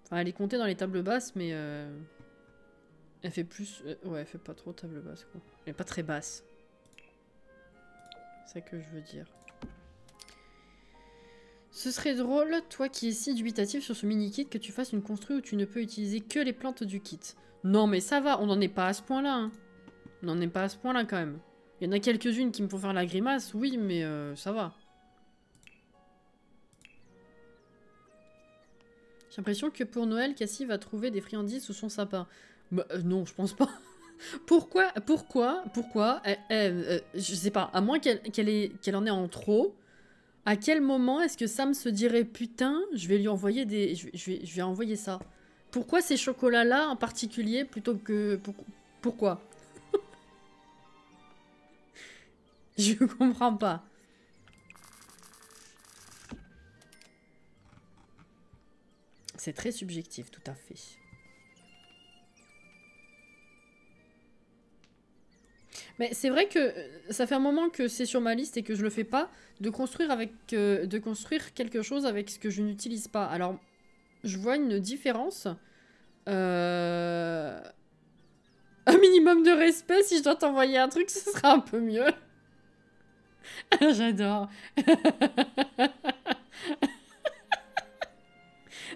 Enfin, elle est comptée dans les tables basses, mais... Elle fait plus... ouais, elle fait pas trop table basse, quoi. Elle est pas très basse. C'est ça que je veux dire. Ce serait drôle, toi qui es si dubitatif sur ce mini-kit, que tu fasses une construit où tu ne peux utiliser que les plantes du kit. Non, mais ça va, on n'en est pas à ce point-là. Hein. On n'en est pas à ce point-là, quand même. Il y en a quelques-unes qui me font faire la grimace, oui, mais ça va. J'ai l'impression que pour Noël, Cassie va trouver des friandises sous son sapin. Bah, non, je pense pas. Pourquoi je sais pas, à moins qu'elle en ait en trop. À quel moment est-ce que Sam se dirait putain, je vais lui envoyer des... Je vais envoyer ça. Pourquoi ces chocolats-là en particulier plutôt que... Pourquoi? Je comprends pas. C'est très subjectif, tout à fait. Mais c'est vrai que ça fait un moment que c'est sur ma liste et que je le fais pas, de construire quelque chose avec ce que je n'utilise pas. Alors, je vois une différence. Un minimum de respect, si je dois t'envoyer un truc, ce sera un peu mieux. J'adore.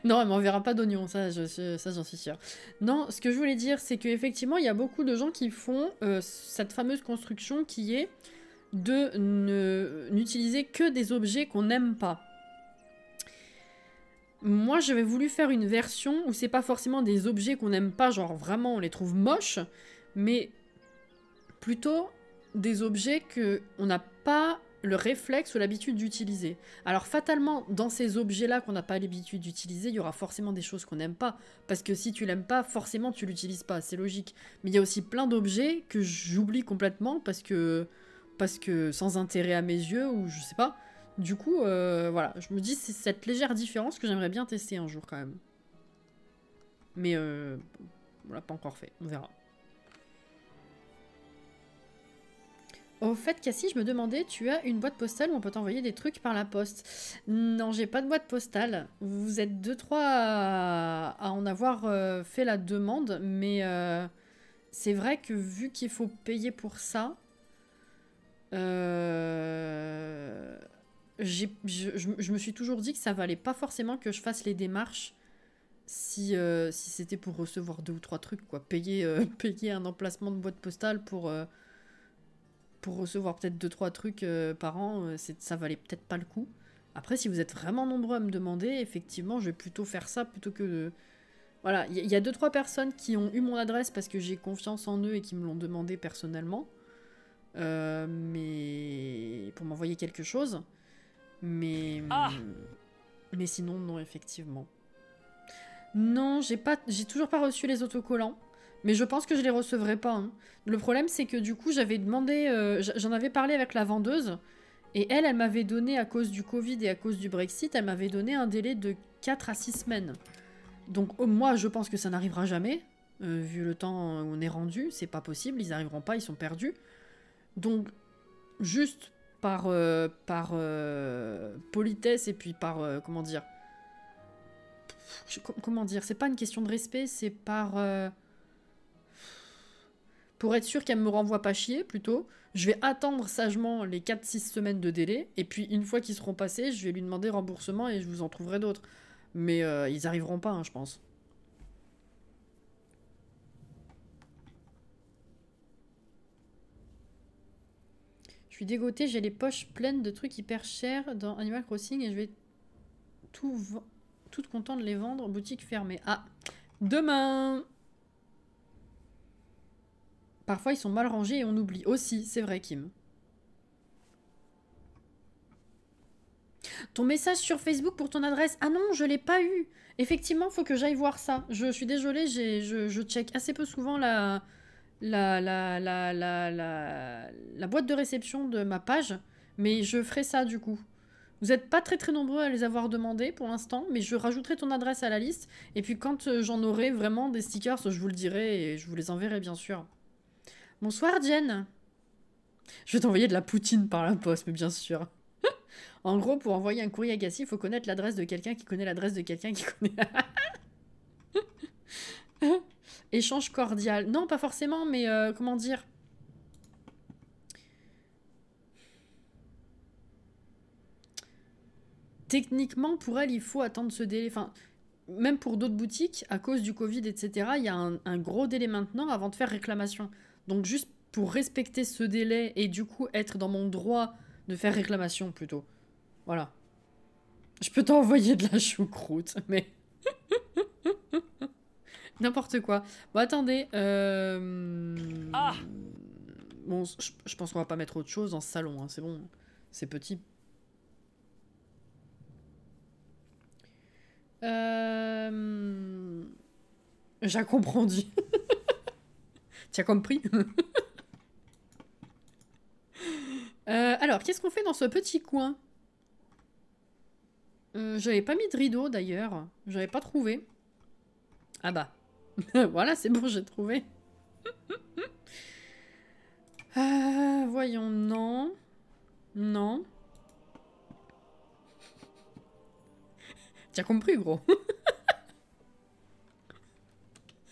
Non, elle m'enverra pas d'oignons, ça j'en suis sûre. Non, ce que je voulais dire, c'est qu'effectivement, il y a beaucoup de gens qui font cette fameuse construction qui est de n'utiliser que des objets qu'on n'aime pas. Moi, j'avais voulu faire une version où c'est pas forcément des objets qu'on n'aime pas, genre vraiment on les trouve moches, mais plutôt des objets qu'on n'a pas le réflexe ou l'habitude d'utiliser. Alors fatalement, dans ces objets-là qu'on n'a pas l'habitude d'utiliser, il y aura forcément des choses qu'on n'aime pas. Parce que si tu l'aimes pas, forcément tu l'utilises pas, c'est logique. Mais il y a aussi plein d'objets que j'oublie complètement parce que sans intérêt à mes yeux, ou je sais pas. Du coup, voilà, je me dis c'est cette légère différence que j'aimerais bien tester un jour quand même. Mais on l'a pas encore fait, on verra. Au fait, Cassie, je me demandais, tu as une boîte postale où on peut t'envoyer des trucs par la poste? Non, j'ai pas de boîte postale. Vous êtes 2-3 à en avoir fait la demande, mais c'est vrai que vu qu'il faut payer pour ça, je me suis toujours dit que ça valait pas forcément que je fasse les démarches si c'était pour recevoir 2 ou 3 trucs, quoi. Payer un emplacement de boîte postale pour recevoir peut-être 2-3 trucs par an, ça valait peut-être pas le coup. Après, si vous êtes vraiment nombreux à me demander, effectivement, je vais plutôt faire ça plutôt que de... Voilà, il y a 2-3 personnes qui ont eu mon adresse parce que j'ai confiance en eux et qui me l'ont demandé personnellement. Mais... pour m'envoyer quelque chose. Mais sinon, non, effectivement. Non, j'ai toujours pas reçu les autocollants. Mais je pense que je les recevrai pas. Hein. Le problème, c'est que du coup, j'avais demandé... j'en avais parlé avec la vendeuse. Et elle m'avait donné, à cause du Covid et à cause du Brexit, elle m'avait donné un délai de 4 à 6 semaines. Donc moi, je pense que ça n'arrivera jamais. Vu le temps où on est rendu, c'est pas possible. Ils n'arriveront pas, ils sont perdus. Donc, juste par politesse et puis par... comment dire, c'est pas une question de respect, c'est par... pour être sûr qu'elle me renvoie pas chier, plutôt, je vais attendre sagement les 4-6 semaines de délai, et puis une fois qu'ils seront passés, je vais lui demander remboursement et je vous en trouverai d'autres. Mais ils arriveront pas, hein, je pense. Je suis dégotée, j'ai les poches pleines de trucs hyper chers dans Animal Crossing et je vais toute contente de les vendre en boutique fermée. Ah, demain! Parfois, ils sont mal rangés et on oublie. Aussi, c'est vrai, Kim. Ton message sur Facebook pour ton adresse. Ah non, je l'ai pas eu. Effectivement, faut que j'aille voir ça. Je suis désolée, je check assez peu souvent la boîte de réception de ma page. Mais je ferai ça, du coup. Vous n'êtes pas très nombreux à les avoir demandés pour l'instant, mais je rajouterai ton adresse à la liste. Et puis quand j'en aurai vraiment des stickers, je vous le dirai et je vous les enverrai bien sûr. Bonsoir Jen. Je vais t'envoyer de la poutine par la poste, mais bien sûr. En gros, pour envoyer un courrier Agassi, il faut connaître l'adresse de quelqu'un qui connaît l'adresse de quelqu'un qui connaît... Échange cordial. Non, pas forcément, mais comment dire... Techniquement, pour elle, il faut attendre ce délai. Enfin, même pour d'autres boutiques, à cause du Covid, etc., il y a un gros délai maintenant avant de faire réclamation. Donc, juste pour respecter ce délai et du coup être dans mon droit de faire réclamation plutôt. Voilà. Je peux t'envoyer de la choucroute, mais... N'importe quoi. Bon, attendez. Ah. Bon, je pense qu'on va pas mettre autre chose dans ce salon, hein, c'est bon. C'est petit. J'ai compris. Tu as compris? Alors, qu'est-ce qu'on fait dans ce petit coin? J'avais pas mis de rideau d'ailleurs. J'avais pas trouvé. Ah bah. Voilà, c'est bon, j'ai trouvé. Voyons, non. Non. Tu as compris, gros?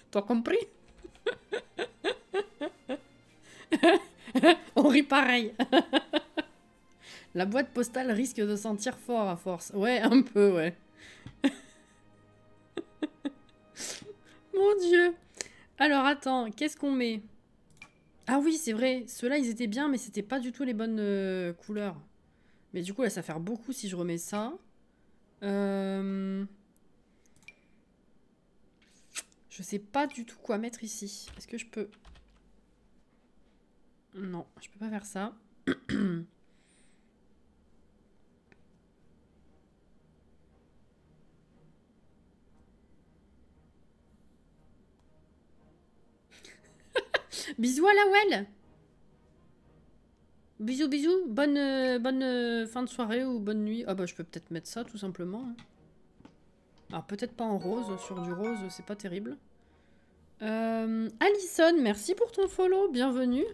T'as compris? On rit pareil. La boîte postale risque de sentir fort à force. Ouais, un peu, ouais. Mon Dieu. Alors, attends, qu'est-ce qu'on met? Ah oui, c'est vrai. Ceux-là, ils étaient bien, mais c'était pas du tout les bonnes couleurs. Mais du coup, là, ça va faire beaucoup si je remets ça. Je sais pas du tout quoi mettre ici. Est-ce que je peux... Non, je peux pas faire ça. Bisous à la Well. Bisous, bisous. Bonne fin de soirée ou bonne nuit. Ah bah je peux peut-être mettre ça tout simplement. Alors peut-être pas en rose. Sur du rose, c'est pas terrible. Alison, merci pour ton follow. Bienvenue.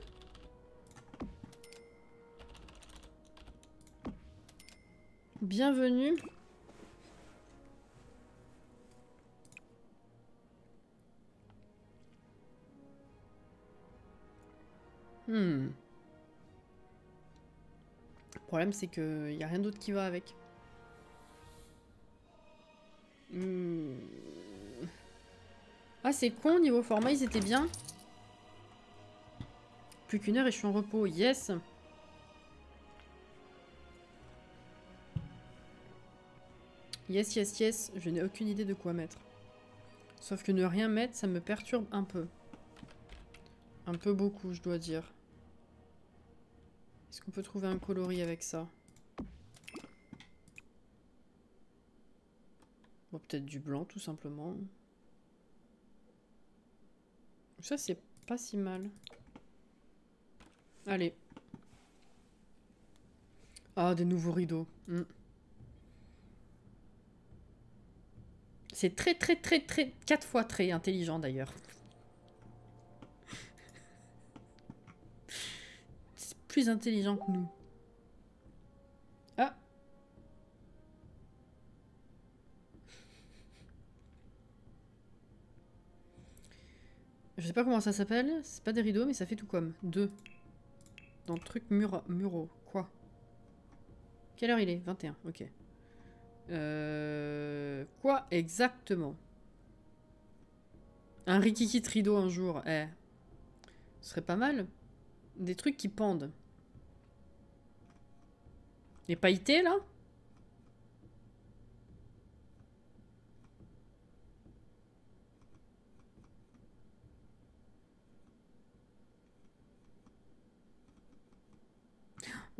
Bienvenue. Le problème, c'est qu'il n'y a rien d'autre qui va avec. Ah, c'est con, niveau format, ils étaient bien. Plus qu'une heure et je suis en repos. Yes. Yes, yes, yes. Je n'ai aucune idée de quoi mettre. Sauf que ne rien mettre, ça me perturbe un peu. Un peu beaucoup, je dois dire. Est-ce qu'on peut trouver un coloris avec ça? Bon, peut-être du blanc, tout simplement. Ça, c'est pas si mal. Allez. Ah, des nouveaux rideaux. C'est très, 4 fois très intelligent, d'ailleurs. C'est plus intelligent que nous. Ah. Je sais pas comment ça s'appelle. C'est pas des rideaux, mais ça fait tout comme. 2. Dans le truc muraux. Quoi? Quelle heure il est? 21, ok. Quoi exactement? Un rikiki de rideau un jour. Eh. Ce serait pas mal. Des trucs qui pendent. Les pailletés, là?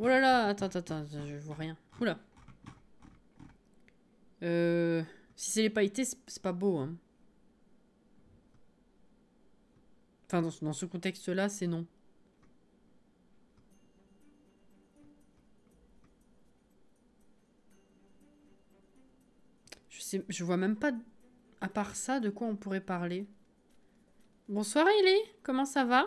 Oh là là, attends, je vois rien. Oula. Si c'est les pailletés, c'est pas beau, hein. Enfin, dans ce contexte-là, c'est non. Je vois même pas, à part ça, de quoi on pourrait parler. Bonsoir, Ellie. Comment ça va?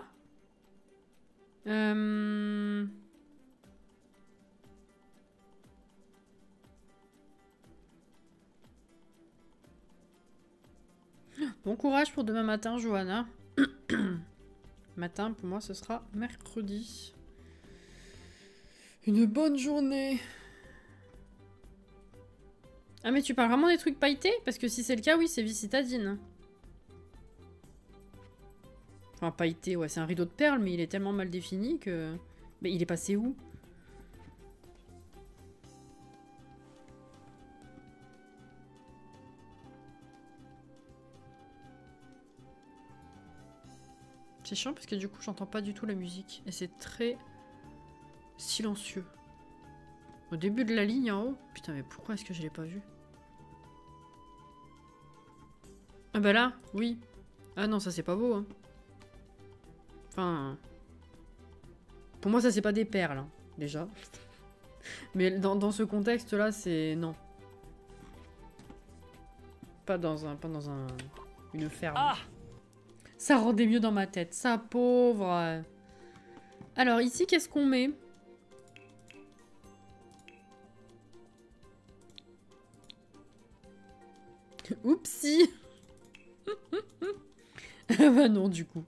Bon courage pour demain matin, Johanna. Matin, pour moi, ce sera mercredi. Une bonne journée. Ah, mais tu parles vraiment des trucs pailletés? Parce que si c'est le cas, oui, c'est vie citadine. Enfin, pailleté, ouais, c'est un rideau de perles, mais il est tellement mal défini que... Mais il est passé où? C'est chiant parce que du coup, j'entends pas du tout la musique. Et c'est très silencieux. Au début de la ligne en haut. Putain, mais pourquoi est-ce que je l'ai pas vu? Ah bah là, oui. Ah non, ça c'est pas beau, hein. Enfin... Pour moi, ça c'est pas des perles, hein, déjà. Mais dans ce contexte-là, c'est... Non. Pas dans une ferme. Ah! Ça rendait mieux dans ma tête. Ça, pauvre. Alors, ici, qu'est-ce qu'on met? Oupsie. Ah bah non, du coup.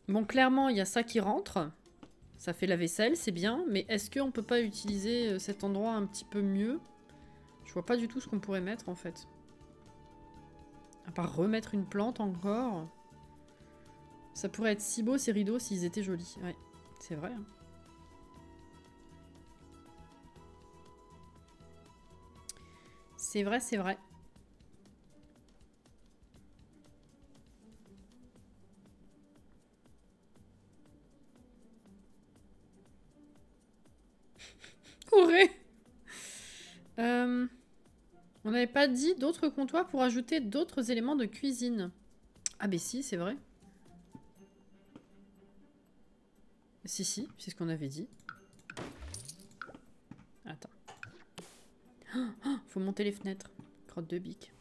Bon, clairement, il y a ça qui rentre. Ça fait la vaisselle, c'est bien. Mais est-ce qu'on peut pas utiliser cet endroit un petit peu mieux? Je vois pas du tout ce qu'on pourrait mettre, en fait. À part remettre une plante encore. Ça pourrait être si beau, ces rideaux, s'ils étaient jolis. Ouais, c'est vrai. Hein. C'est vrai, c'est vrai. Pourrait. On n'avait pas dit d'autres comptoirs pour ajouter d'autres éléments de cuisine. Ah ben si, c'est vrai. Si, c'est ce qu'on avait dit. Attends. Oh, faut monter les fenêtres. Crotte de bique.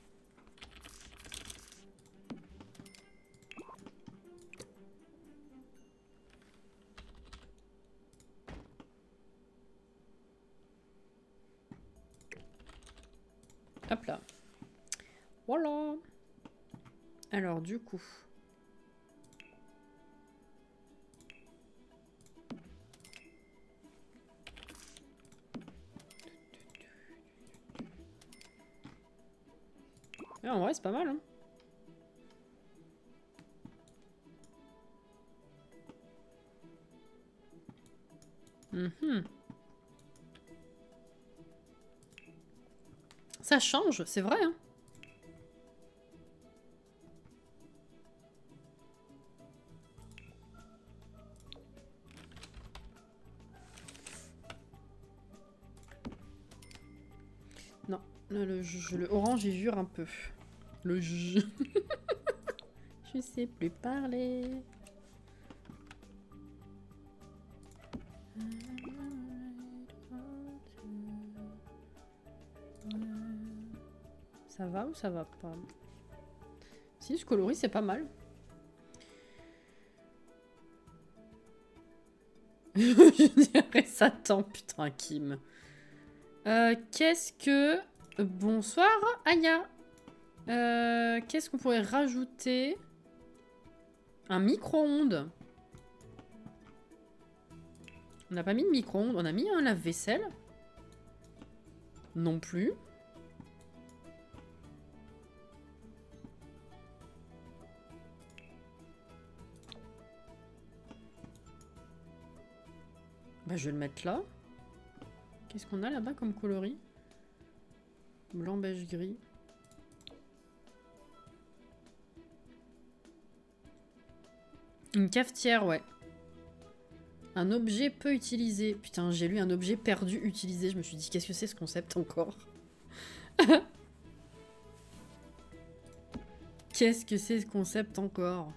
Hop là. Voilà. Alors, du coup... Ah, en vrai, c'est pas mal, hein. Ça change, c'est vrai, hein. Non, le orange, j'y jure un peu. Le jus. Je sais plus parler. Ça va ou ça va pas? Si, ce coloris, c'est pas mal. Je dirais Satan, putain, Kim. Qu'est-ce que... Bonsoir, Aya. Qu'est-ce qu'on pourrait rajouter? Un micro-ondes. On n'a pas mis de micro-ondes. On a mis un lave-vaisselle. Non plus. Bah, je vais le mettre là. Qu'est-ce qu'on a là-bas comme coloris? Blanc, beige, gris. Une cafetière, ouais. Un objet peu utilisé. Putain, j'ai lu un objet perdu utilisé. Je me suis dit, qu'est-ce que c'est ce concept encore? Qu'est-ce que c'est ce concept encore?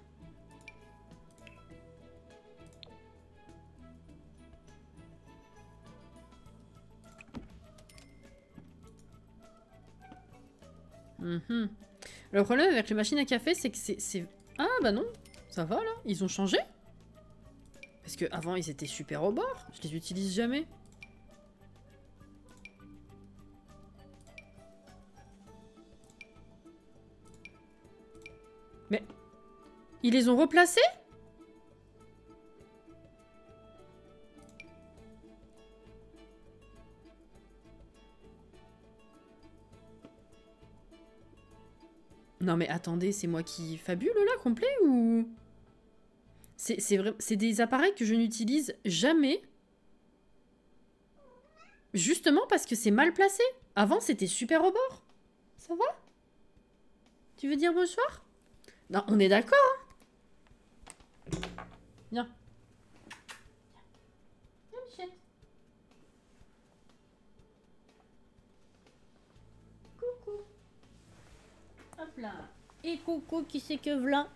Mhm. Le problème avec les machines à café, c'est que c'est... Ah bah non, ça va là, ils ont changé. Parce que avant ils étaient super au bord, je les utilise jamais. Mais... Ils les ont replacés? Non mais attendez, c'est moi qui fabule là, complet, ou... C'est des appareils que je n'utilise jamais. Justement parce que c'est mal placé. Avant, c'était super au bord. Ça va? Tu veux dire bonsoir? Non, on est d'accord, hein? Viens. Viens, Michel. Coucou. Hop là. Et coucou, qui c'est que v'là?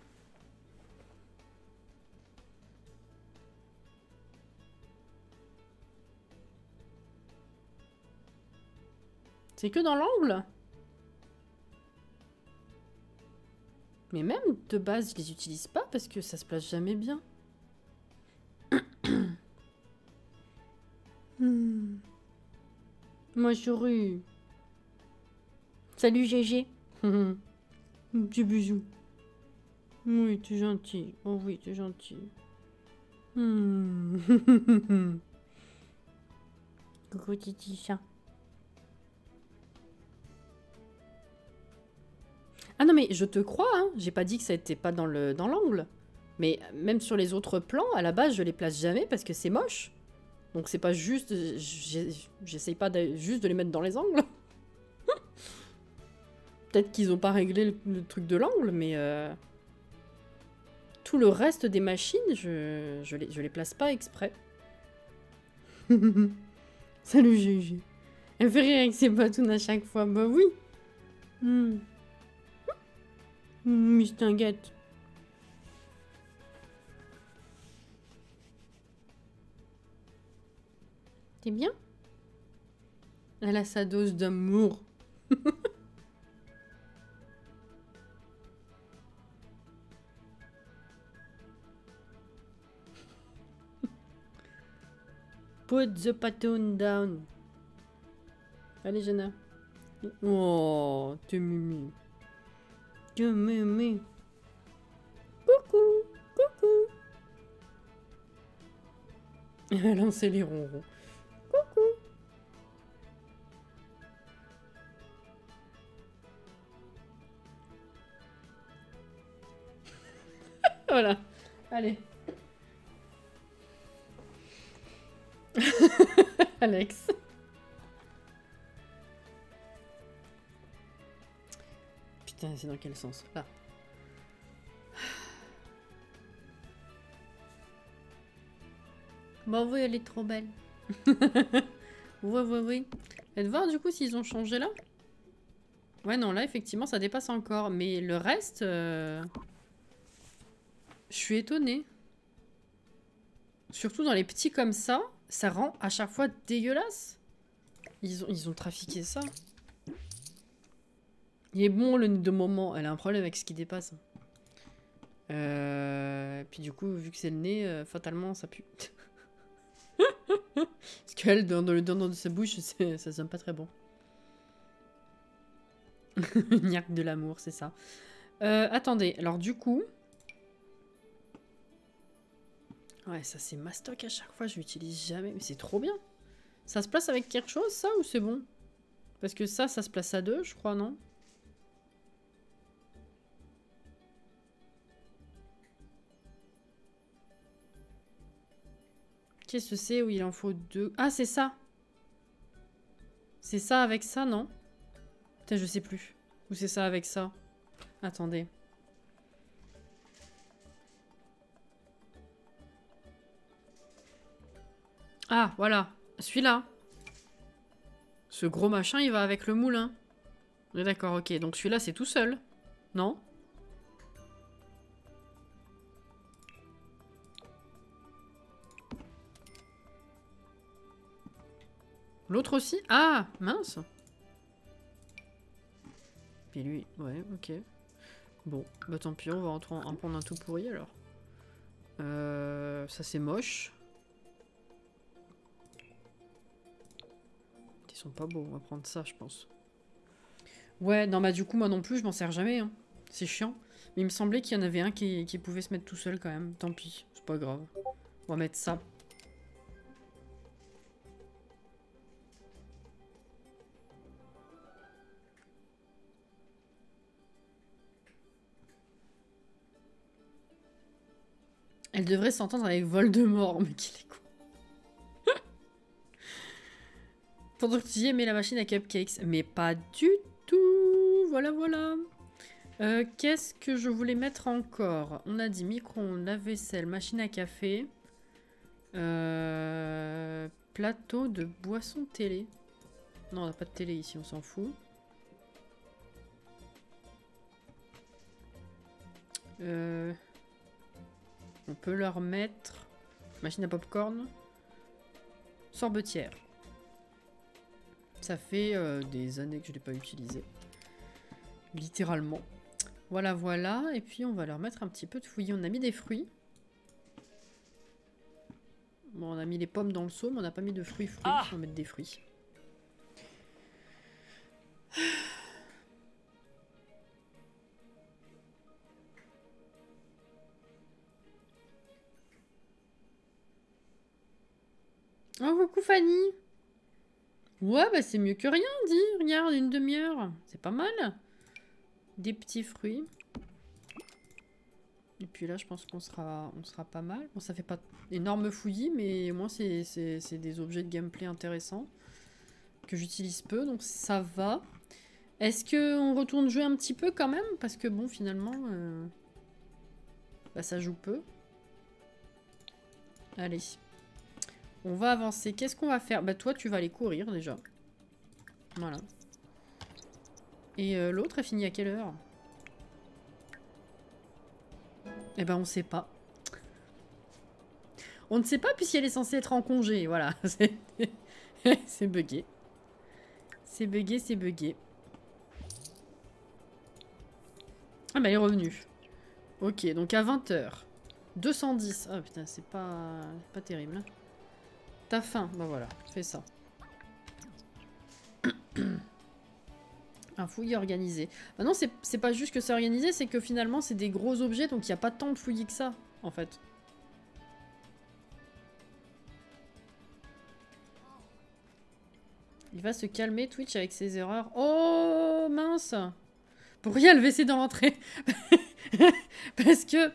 C'est que dans l'angle? Mais même de base, je les utilise pas parce que ça se place jamais bien. Moi, chérie. Salut, GG. Petit bisou. Oui, t'es gentil. Oh oui, t'es gentil. Coucou, Titi chat. Ah non, mais je te crois, hein. J'ai pas dit que ça était pas dans l'angle. Mais même sur les autres plans, à la base, je les place jamais parce que c'est moche. Donc c'est pas juste... J'essaye pas juste de les mettre dans les angles. Peut-être qu'ils ont pas réglé le truc de l'angle, mais... Tout le reste des machines, je les place pas exprès. Salut Gégé. Elle fait rire avec ses batounes à chaque fois. Bah oui. Mistinguette. T'es bien? Elle a sa dose d'amour. Put the pattern down. Allez, Jenna. Oh, t'es mimi. T'es mimi. Coucou, coucou. Elle a lancé les ronrons. Coucou. Voilà. Allez. Alex. Putain, c'est dans quel sens? Là. Bah oui, elle est trop belle. Oui. Et de voir du coup s'ils ont changé là? Ouais, non, là, effectivement, ça dépasse encore. Mais le reste... Je suis étonnée. Surtout dans les petits comme ça rend à chaque fois dégueulasse. Ils ont trafiqué ça. Il est bon le nez de moment. Elle a un problème avec ce qui dépasse. Puis du coup, vu que c'est le nez, fatalement, ça pue. Parce qu'elle, dans le dent de sa bouche, ça sonne pas très bon. Niaque de l'amour, c'est ça. Attendez, alors du coup... Ouais, ça c'est ma stock à chaque fois, je l'utilise jamais. Mais c'est trop bien. Ça se place avec quelque chose, ça, ou c'est bon? Parce que ça se place à deux, je crois, non? Qu'est-ce que c'est où il en faut deux? Ah, c'est ça! C'est ça avec ça, non? Putain, je sais plus. Ou c'est ça avec ça? Attendez. Ah, voilà. Celui-là. Ce gros machin, il va avec le moulin. On est d'accord, ok. Donc celui-là, c'est tout seul. Non? L'autre aussi? Ah, mince. Puis lui, ouais, ok. Bon, bah tant pis, on va en prendre un tout pourri alors. Ça c'est moche. Ils sont pas beaux, on va prendre ça je pense. Ouais, non bah du coup moi non plus je m'en sers jamais. Hein. C'est chiant. Mais il me semblait qu'il y en avait un qui pouvait se mettre tout seul quand même. Tant pis, c'est pas grave. On va mettre ça. Elle devrait s'entendre avec Voldemort, mais qu'il est con. Pendant que tu y aimais la machine à cupcakes. Mais pas du tout. Voilà, voilà. Qu'est-ce que je voulais mettre encore? On a dit micro-ondes, lave-vaisselle, machine à café. Plateau de boisson télé. Non, on n'a pas de télé ici, on s'en fout. On peut leur mettre machine à popcorn, sorbetière. Ça fait des années que je ne l'ai pas utilisé. Littéralement. Voilà, voilà. Et puis on va leur mettre un petit peu de fouillis. On a mis des fruits. Bon, on a mis les pommes dans le seau, mais on n'a pas mis de fruits. Ah, on va mettre des fruits. Oh, coucou Fanny. Ouais, bah c'est mieux que rien, dis. Regarde, une demi-heure. C'est pas mal. Des petits fruits. Et puis là, je pense qu'on sera pas mal. Bon, ça fait pas énorme fouillis, mais au moins, c'est des objets de gameplay intéressants. Que j'utilise peu, donc ça va. Est-ce qu'on retourne jouer un petit peu quand même? Parce que bon, finalement, bah, ça joue peu. Allez. On va avancer. Qu'est-ce qu'on va faire? Bah toi, tu vas aller courir déjà. Voilà. Et l'autre, elle finit à quelle heure? Eh ben, on sait pas. On ne sait pas puisqu'elle est censée être en congé. Voilà. C'est bugué. C'est bugué, c'est bugué. Ah bah, elle est revenue. Ok, donc à 20 h. 210. Ah putain, c'est pas terrible. T'as faim? Bah voilà, fais ça. Un fouillis organisé. Bah non, c'est pas juste que c'est organisé, c'est que finalement c'est des gros objets, donc il n'y a pas tant de fouillis que ça, en fait. Il va se calmer, Twitch, avec ses erreurs. Oh, mince! Pourquoi il y a le WC dans l'entrée? Parce que...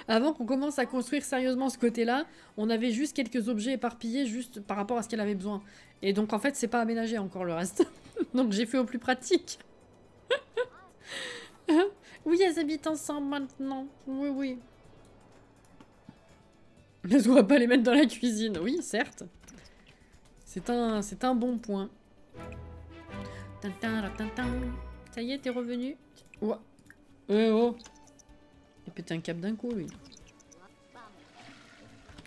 Avant qu'on commence à construire sérieusement ce côté-là, on avait juste quelques objets éparpillés juste par rapport à ce qu'elle avait besoin. Et donc en fait, c'est pas aménagé encore le reste. Donc j'ai fait au plus pratique. Oui, elles habitent ensemble maintenant. Oui, oui. Mais on va pas les mettre dans la cuisine. Oui, certes. C'est un bon point. Ça y est, t'es revenu? Ouais. Oh. Il pète un câble d'un coup, lui.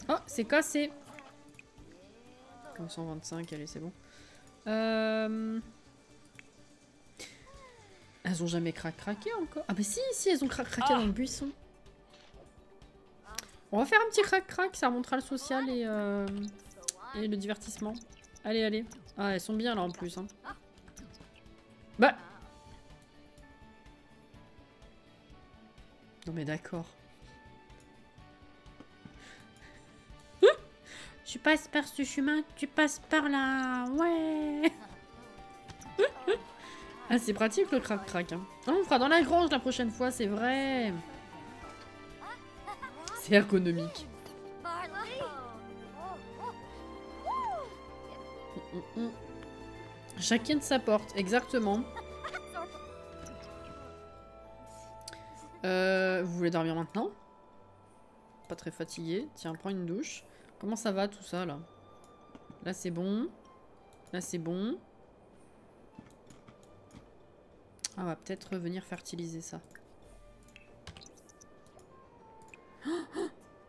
Oh, c'est cassé. 125, allez, c'est bon. Elles ont jamais craqué encore. Ah bah si, elles ont craqué dans le buisson. On va faire un petit crac-crac, ça remontera le social et le divertissement. Allez, allez. Ah, elles sont bien là en plus. Hein. Bah. Non mais d'accord. Tu passes par ce chemin, tu passes par là. Ouais. Ah, c'est pratique le crac-crac. Hein. Ah, on fera dans la grange la prochaine fois, c'est vrai. C'est ergonomique. Chacun de sa porte, exactement. Vous voulez dormir maintenant? Pas très fatigué. Tiens, prends une douche. Comment ça va tout ça là? Là c'est bon. Là c'est bon. Ah, on va peut-être venir fertiliser ça.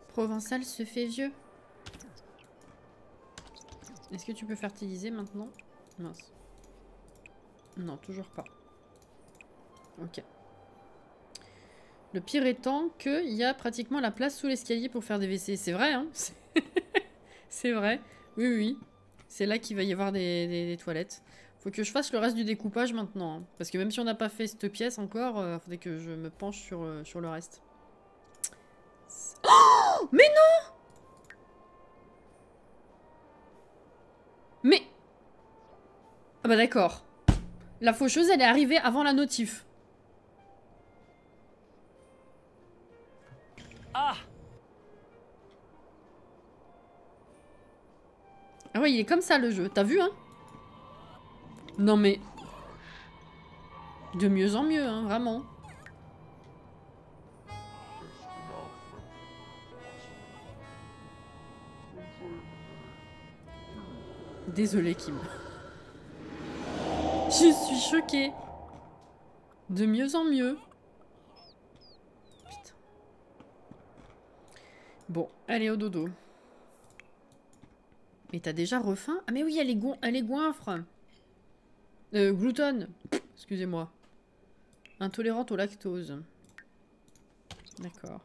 Provençal se fait vieux. Est-ce que tu peux fertiliser maintenant? Mince. Non, toujours pas. Ok. Le pire étant qu'il y a pratiquement la place sous l'escalier pour faire des WC. C'est vrai, hein? C'est vrai. Oui, oui. C'est là qu'il va y avoir des toilettes. Faut que je fasse le reste du découpage maintenant. Hein. Parce que même si on n'a pas fait cette pièce encore, faudrait que je me penche sur le reste. Oh! Mais non! Mais... Ah bah d'accord. La faucheuse, elle est arrivée avant la notif. Ah! Ah ouais, il est comme ça le jeu. T'as vu, hein? Non mais... De mieux en mieux, hein, vraiment. Désolé, Kim. Je suis choquée. De mieux en mieux. Putain. Bon, allez au dodo. Mais t'as déjà refaim? Ah mais oui, elle est goinfre. Gluten. Excusez-moi. Intolérante au lactose. D'accord.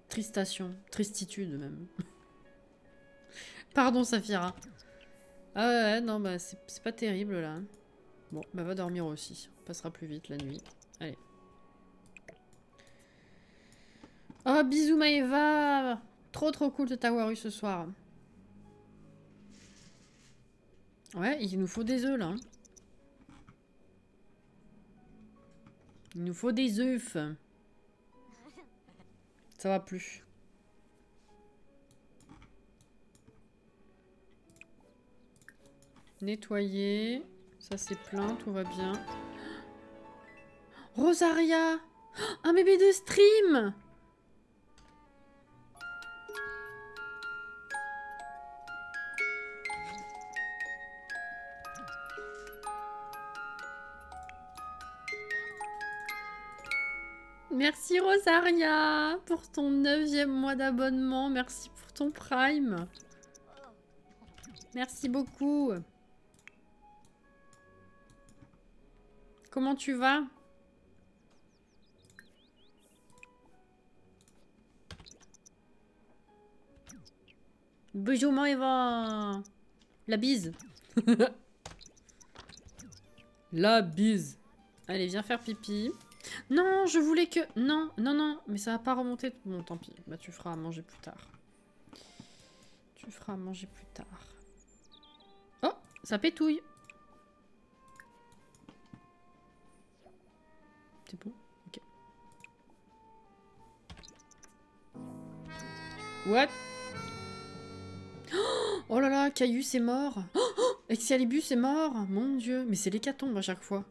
Tristation. Tristitude même. Pardon, Saphira. Ah ouais, non, bah c'est pas terrible là. Bon, bah va dormir aussi. On passera plus vite la nuit. Allez. Oh, bisous Maëva. Trop cool de t'avoir eu ce soir. Ouais, il nous faut des œufs là. Il nous faut des œufs. Ça va plus. Nettoyer. Ça c'est plein, tout va bien. Rosaria! Un bébé de stream! Merci Rosaria pour ton 9e mois d'abonnement. Merci pour ton Prime. Merci beaucoup. Comment tu vas? Bonjour Maëva. La bise. La bise. Allez, viens faire pipi. Non, je voulais que... Non, non, non. Mais ça va pas remonter. Bon, tant pis. Bah, tu feras à manger plus tard. Tu feras à manger plus tard. Oh, ça pétouille. C'est bon? Ok. What? Oh là là, Caillou, c'est mort. Excalibus est mort. Mon Dieu. Mais c'est l'hécatombe à chaque fois.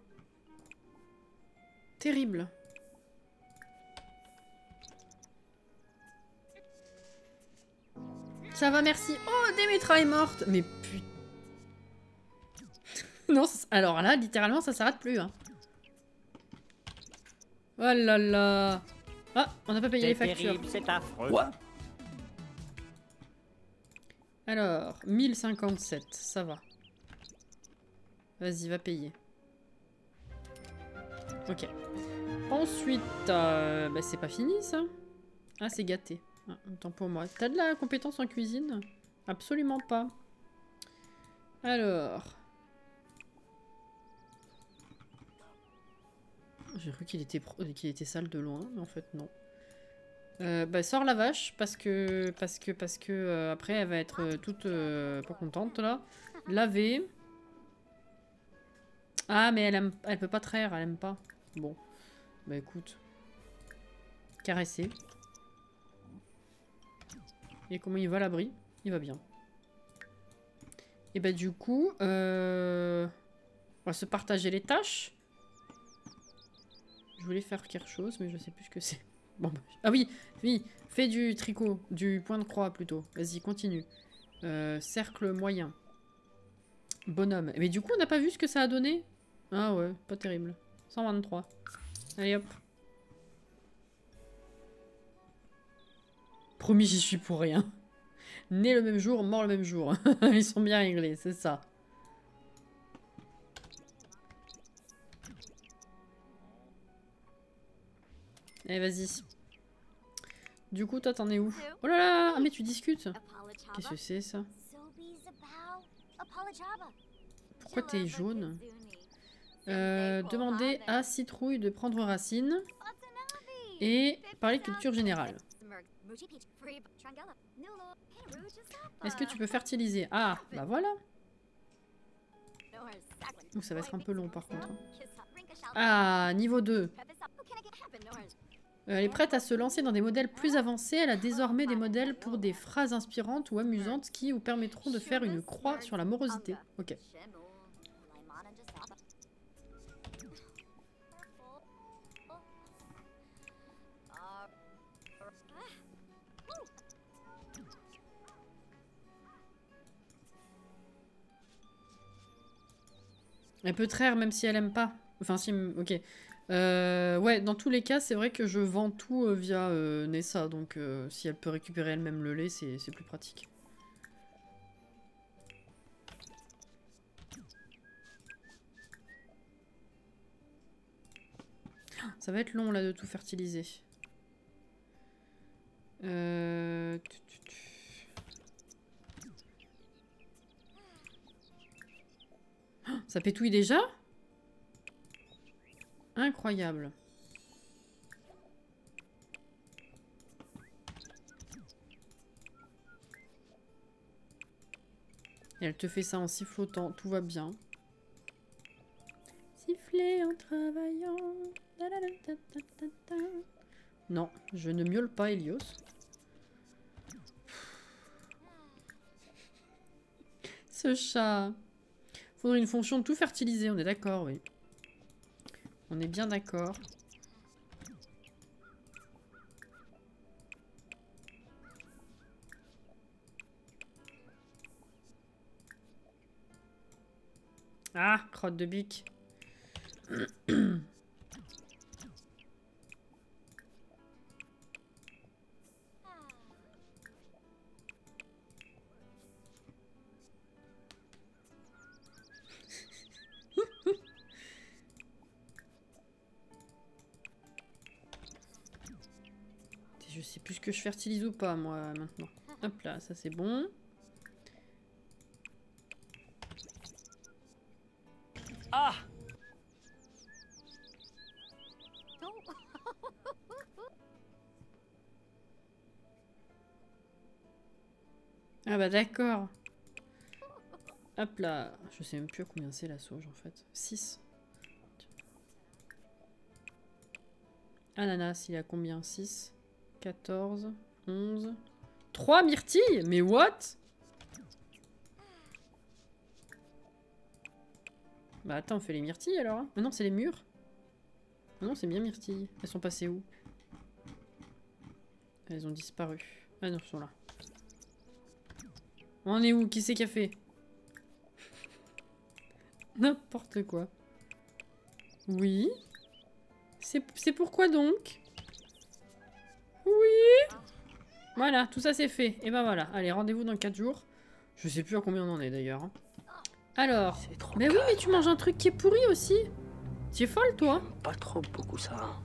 Terrible. Ça va, merci. Oh, Démétra est morte. Mais putain. Non, alors là, littéralement, ça s'arrête plus. Hein. Oh là là. Ah, on n'a pas payé les factures. C'est affreux. Quoi? Alors, 1057, ça va. Vas-y, va payer. Ok. Ensuite, bah, c'est pas fini ça. Ah, c'est gâté. Ah, autant pour moi. T'as de la compétence en cuisine? Absolument pas. Alors. J'ai cru qu'il était sale de loin, mais en fait non. Bah, sors la vache parce que après elle va être toute pas contente là. Laver. Ah mais elle peut pas traire, elle aime pas. Bon. Bah écoute. Caresser. Et comment il va l'abri? Il va bien. Et bah du coup, on va se partager les tâches. Je voulais faire quelque chose mais je sais plus ce que c'est. Bon, bah, ah oui, oui, fais du tricot, du point de croix plutôt. Vas-y, continue. Cercle moyen. Bonhomme. Mais du coup, on n'a pas vu ce que ça a donné? Ah ouais, pas terrible. 123. Allez hop. Promis, j'y suis pour rien. Né le même jour, mort le même jour. Ils sont bien réglés, c'est ça. Allez, vas-y. Du coup, toi, t'en es où? Oh là là! Ah, mais tu discutes! Qu'est-ce que c'est, ça? Pourquoi t'es jaune? Demandez à Citrouille de prendre racine. Et parler de culture générale. Est-ce que tu peux fertiliser? Ah, bah voilà! Ouh, ça va être un peu long, par contre. Ah, niveau 2. Elle est prête à se lancer dans des modèles plus avancés. Elle a désormais des modèles pour des phrases inspirantes ou amusantes qui vous permettront de faire une croix sur la morosité. Ok. Elle peut traire même si elle aime pas. Enfin, si... Ok. Ouais, dans tous les cas, c'est vrai que je vends tout via Nessa. Donc, si elle peut récupérer elle-même le lait, c'est plus pratique. Ça va être long, là, de tout fertiliser. Ça pétouille déjà? Incroyable. Et elle te fait ça en sifflotant, tout va bien. Siffler en travaillant. Non, je ne miaule pas, Helios. Ce chat. Faudrait une fonction de tout fertiliser, on est d'accord, oui. On est bien d'accord. Ah, crotte de bique. Je sais plus ce que je fertilise ou pas, moi, maintenant. Hop là, ça c'est bon. Ah! Ah bah d'accord. Hop là. Je sais même plus à combien c'est la sauge en fait. 6. Ananas, il est à combien? 6, 14, 11... 3 myrtilles? Mais what? Bah attends, on fait les myrtilles alors hein. Ah non, c'est les mûres. Ah non, c'est bien myrtilles. Elles sont passées où? Elles ont disparu. Ah non, elles sont là. On est où? Qui c'est qui a fait? N'importe quoi. Oui. C'est pourquoi donc? Oui. Voilà, tout ça c'est fait. Et ben voilà. Allez, rendez-vous dans 4 jours. Je sais plus à combien on en est d'ailleurs. Alors. Mais oui, mais tu manges un truc qui est pourri aussi. Tu es folle toi? Pas trop beaucoup ça.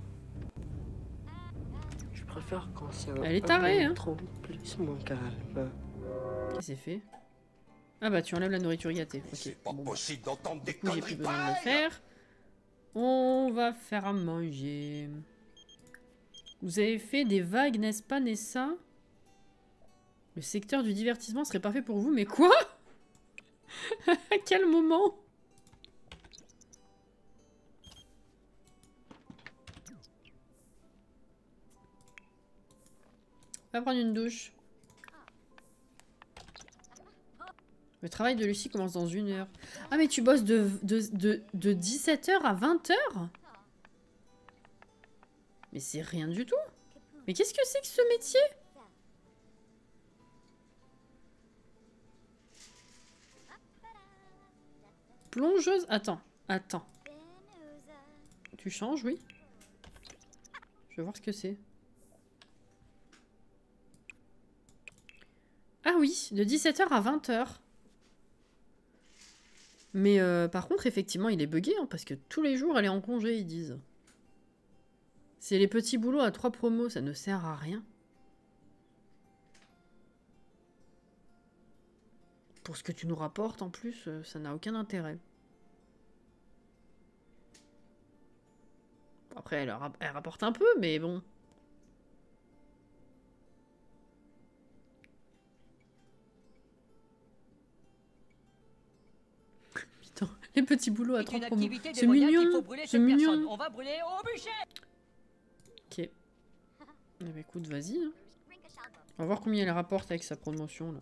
Je préfère quand c'est Elle est tarée, hein. trop plus moins calme. Qu'est-ce que c'est fait? Ah bah tu enlèves la nourriture gâtée. Ok. C'est pas Bon, possible d'entendre des du coup, j'ai plus conneries besoin de le pareilles. faire. On va faire à manger. Vous avez fait des vagues, n'est-ce pas, Nessa? Le secteur du divertissement serait parfait pour vous, mais quoi? À quel moment? Va prendre une douche. Le travail de Lucie commence dans 1 heure. Ah mais tu bosses de 17h à 20h? Mais c'est rien du tout. Mais qu'est-ce que c'est que ce métier? Plongeuse. Attends, attends. Tu changes, oui? Je vais voir ce que c'est. Ah oui, de 17h à 20h. Mais par contre, effectivement, il est bugué, hein, parce que tous les jours, elle est en congé, ils disent. C'est les petits boulots à 3 promos, ça ne sert à rien. Pour ce que tu nous rapportes, en plus, ça n'a aucun intérêt. Après, elle rapporte un peu, mais bon. Putain, les petits boulots à 3 promos. C'est mignon, c'est mignon. On va brûler au bûcher. Ok. Eh ben, écoute, vas-y. Hein. On va voir combien elle rapporte avec sa promotion, là.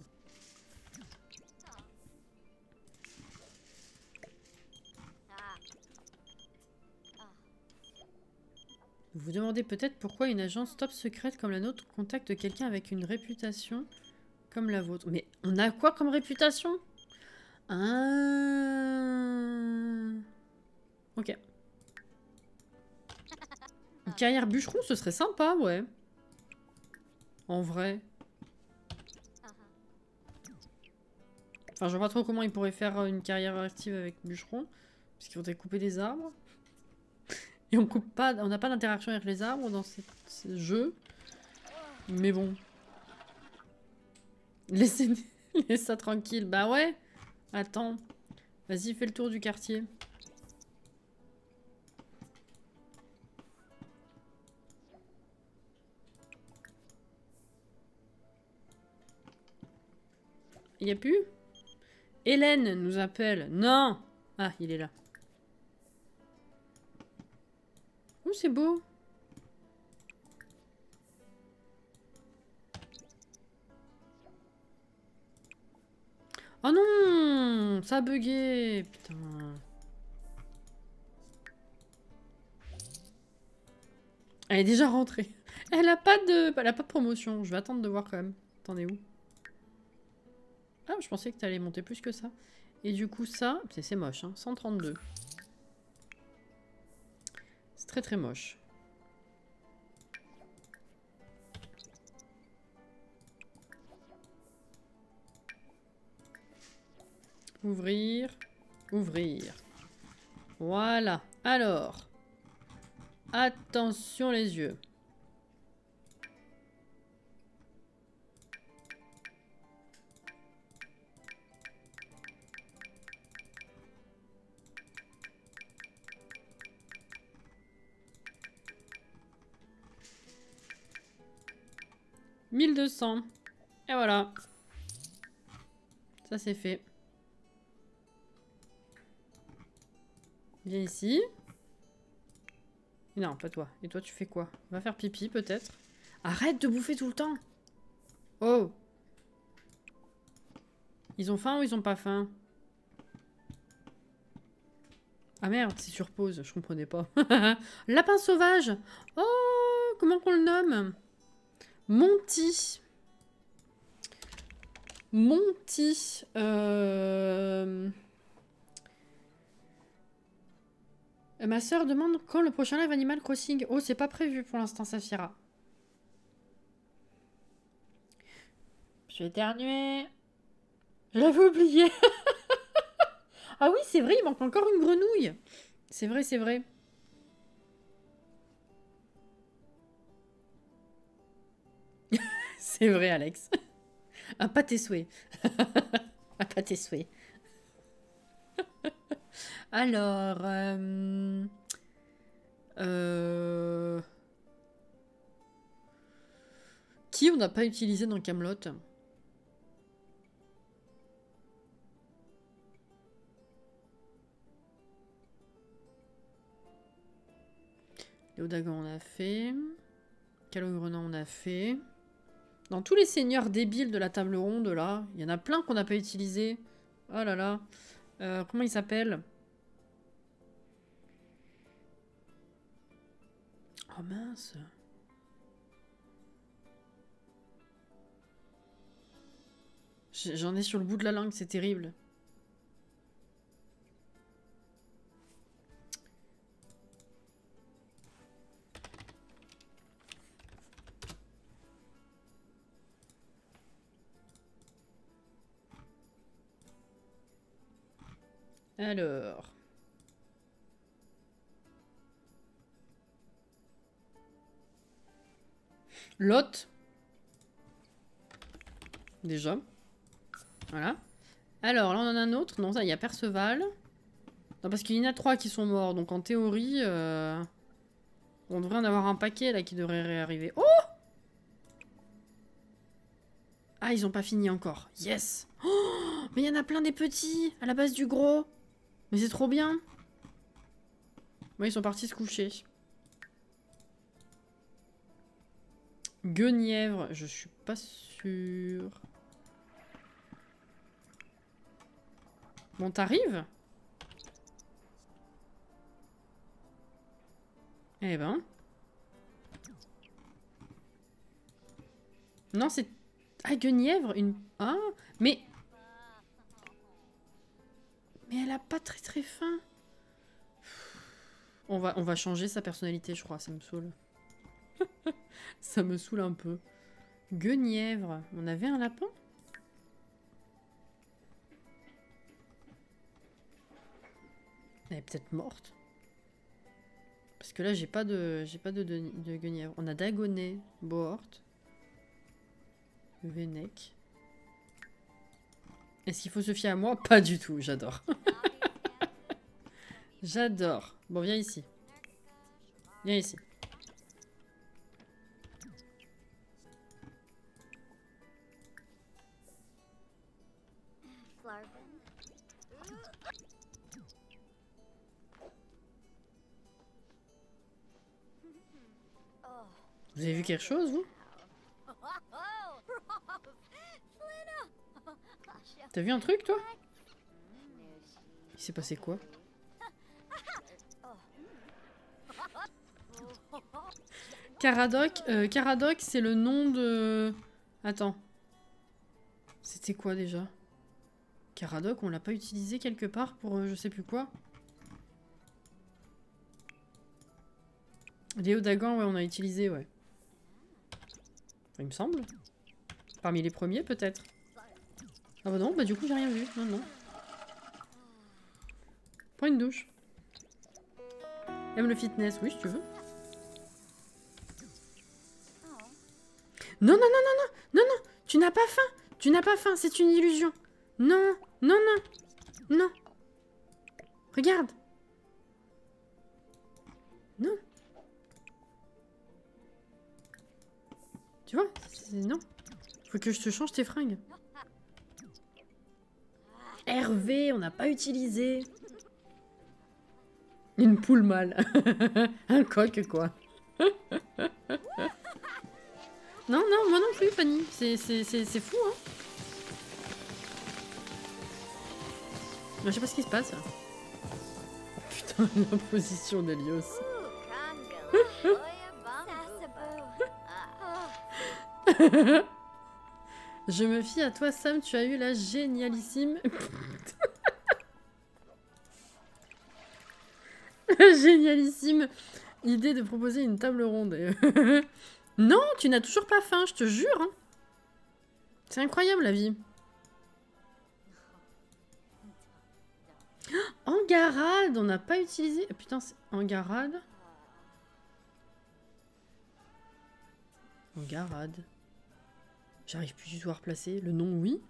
Vous vous demandez peut-être pourquoi une agence top secrète comme la nôtre contacte quelqu'un avec une réputation comme la vôtre. Mais on a quoi comme réputation? Ah... Ok. Une carrière bûcheron, ce serait sympa, ouais. En vrai. Enfin, je vois pas trop comment ils pourraient faire une carrière active avec bûcheron. Parce qu'il faudrait couper des arbres. Et on coupe pas, on n'a pas d'interaction avec les arbres dans ce jeu. Mais bon. Laissez ça tranquille. Bah ouais. Attends. Vas-y, fais le tour du quartier. Il y a plus? Hélène nous appelle. Non! Ah, il est là. Oh, c'est beau. Oh non! Ça a bugué. Putain. Elle est déjà rentrée. Elle a pas de promotion. Je vais attendre de voir quand même. T'en es où? Ah, je pensais que t'allais monter plus que ça. Et du coup, ça... C'est moche, hein. 132. C'est très très moche. Ouvrir. Ouvrir. Voilà. Alors. Attention les yeux. « 1200. » Et voilà. Ça c'est fait. Viens ici. Non, pas toi. Et toi, tu fais quoi? Va faire pipi, peut-être. Arrête de bouffer tout le temps. Oh. Ils ont faim ou ils ont pas faim? Ah merde, c'est sur pause. Je comprenais pas. Lapin sauvage. Oh, comment qu'on le nomme? Monty. Monty. Ma soeur demande quand le prochain live Animal Crossing. Oh, c'est pas prévu pour l'instant, Saphira. Je vais éternuer. Je l'avais oublié. Ah oui, c'est vrai, il manque encore une grenouille. C'est vrai, c'est vrai. C'est vrai, Alex. Un pâté souhait. Un pâté souhait. Alors... Qui on n'a pas utilisé dans Camelot? Léodagan on a fait. Calogrenant on a fait. Dans tous les seigneurs débiles de la table ronde là, il y en a plein qu'on n'a pas utilisé. Oh là là. Comment il s'appelle? Oh mince. J'en ai sur le bout de la langue, c'est terrible. Alors... Lot. Déjà. Voilà. Alors, là, on en a un autre. Non, ça, il y a Perceval. Non, parce qu'il y en a 3 qui sont morts. Donc, en théorie, on devrait en avoir un paquet, là, qui devrait réarriver. Oh! Ah, ils ont pas fini encore. Yes! Oh! Mais il y en a plein des petits, à la base du gros. Mais c'est trop bien. Moi, ils sont partis se coucher. Guenièvre, je suis pas sûre. Bon, t'arrives? Eh ben. Non, c'est... Ah, Guenièvre, une... Ah, mais... Mais elle a pas très faim. On va changer sa personnalité, je crois, ça me saoule. Ça me saoule un peu. Guenièvre. On avait un lapin? Elle est peut-être morte. Parce que là, j'ai pas de guenièvre. On a Dagonet, Bohort, Vennec. Est-ce qu'il faut se fier à moi? Pas du tout, j'adore. J'adore. Bon, viens ici. Viens ici. Vous avez vu quelque chose, vous? T'as vu un truc, toi? Il s'est passé quoi? Caradoc, Caradoc, c'est le nom de... Attends. C'était quoi, déjà? Caradoc, on l'a pas utilisé quelque part pour je sais plus quoi? Léo Dagan, ouais, on a utilisé, ouais. Il me semble. Parmi les premiers, peut-être. Ah bah non, bah du coup, j'ai rien vu. Non, non. Prends une douche. Aime le fitness, oui, si tu veux. Non, non, non, non, non, non, non, tu n'as pas faim. Tu n'as pas faim, c'est une illusion. Non, non, non, non. Regarde. Non. Tu vois, non. Faut que je te change tes fringues. Hervé, on n'a pas utilisé. Une poule mâle. Un coq, quoi. Non, non, moi non plus, Fanny. C'est fou, hein. Je sais pas ce qui se passe. Putain, la position d'Elios. Je me fie à toi, Sam, tu as eu la génialissime... la génialissime idée de proposer une table ronde. Non, tu n'as toujours pas faim, je te jure. Hein. C'est incroyable, la vie. Engarade, on n'a pas utilisé... Putain, c'est Engarade. Engarade. J'arrive plus du tout à replacer. Le nom, oui.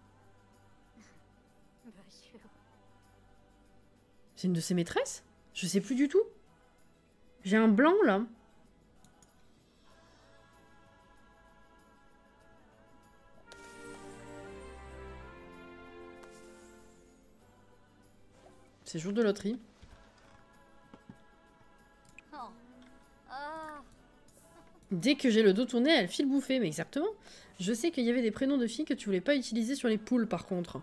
C'est une de ses maîtresses? Je sais plus du tout. J'ai un blanc, là. C'est jour de loterie. Dès que j'ai le dos tourné, elle file bouffer. Mais exactement. Je sais qu'il y avait des prénoms de filles que tu voulais pas utiliser sur les poules, par contre.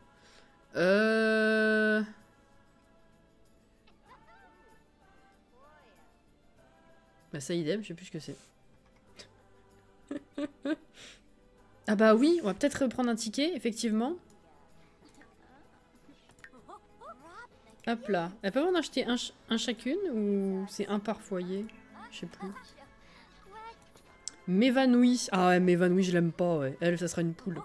Bah ça, idem, je sais plus ce que c'est. Ah bah oui, on va peut-être reprendre un ticket, effectivement. Hop là. Elle peut en acheter un chacune ou c'est un par foyer? Je sais plus. M'évanouit. Ah ouais, m'évanouit, je l'aime pas, ouais. Elle, ça sera une poule.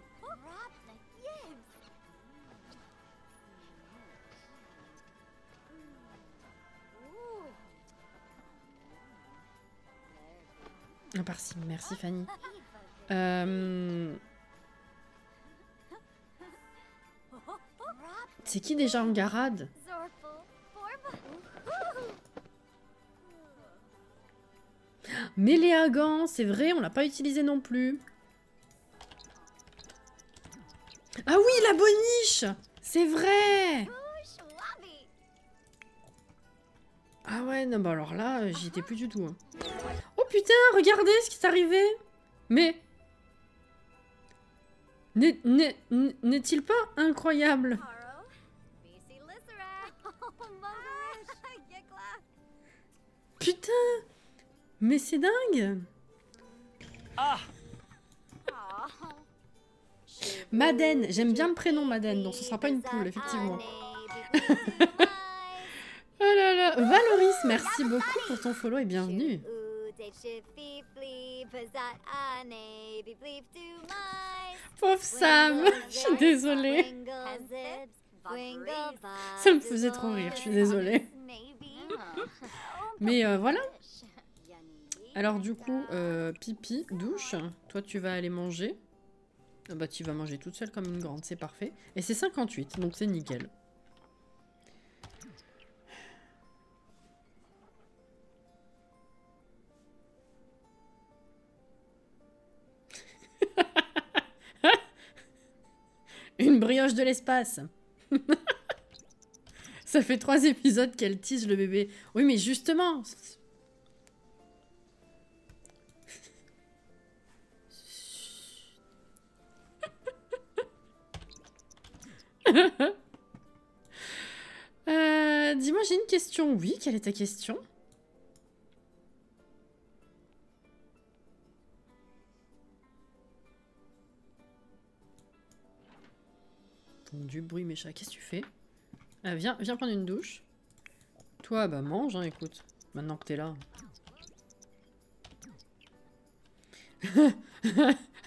Ah, par-ci. Merci, Fanny. C'est qui déjà en garade? Méléagan, c'est vrai, on l'a pas utilisé non plus. Ah oui, la boniche! C'est vrai! Ah ouais, non, bah alors là, j'y étais plus du tout. Hein. Oh putain, regardez ce qui est arrivé! Mais... N'est-il pas incroyable? Putain! Mais c'est dingue! Ah! Madeleine, j'aime bien le prénom Madeleine, donc ce sera pas une poule, effectivement. Oh là là, Valoris, merci beaucoup pour ton follow et bienvenue. Pauvre Sam, je suis désolée. Ça me faisait trop rire, je suis désolée. Mais voilà. Alors du coup, pipi, douche, toi tu vas aller manger. Ah bah tu vas manger toute seule comme une grande, c'est parfait. Et c'est 58, donc c'est nickel. Une brioche de l'espace. Ça fait 3 épisodes qu'elle tease le bébé. Oui mais justement... Dis-moi, j'ai une question. Oui, quelle est ta question? Du bruit, mes chats. Qu'est-ce que tu fais? Viens prendre une douche. Toi, bah mange, hein, écoute. Maintenant que t'es là.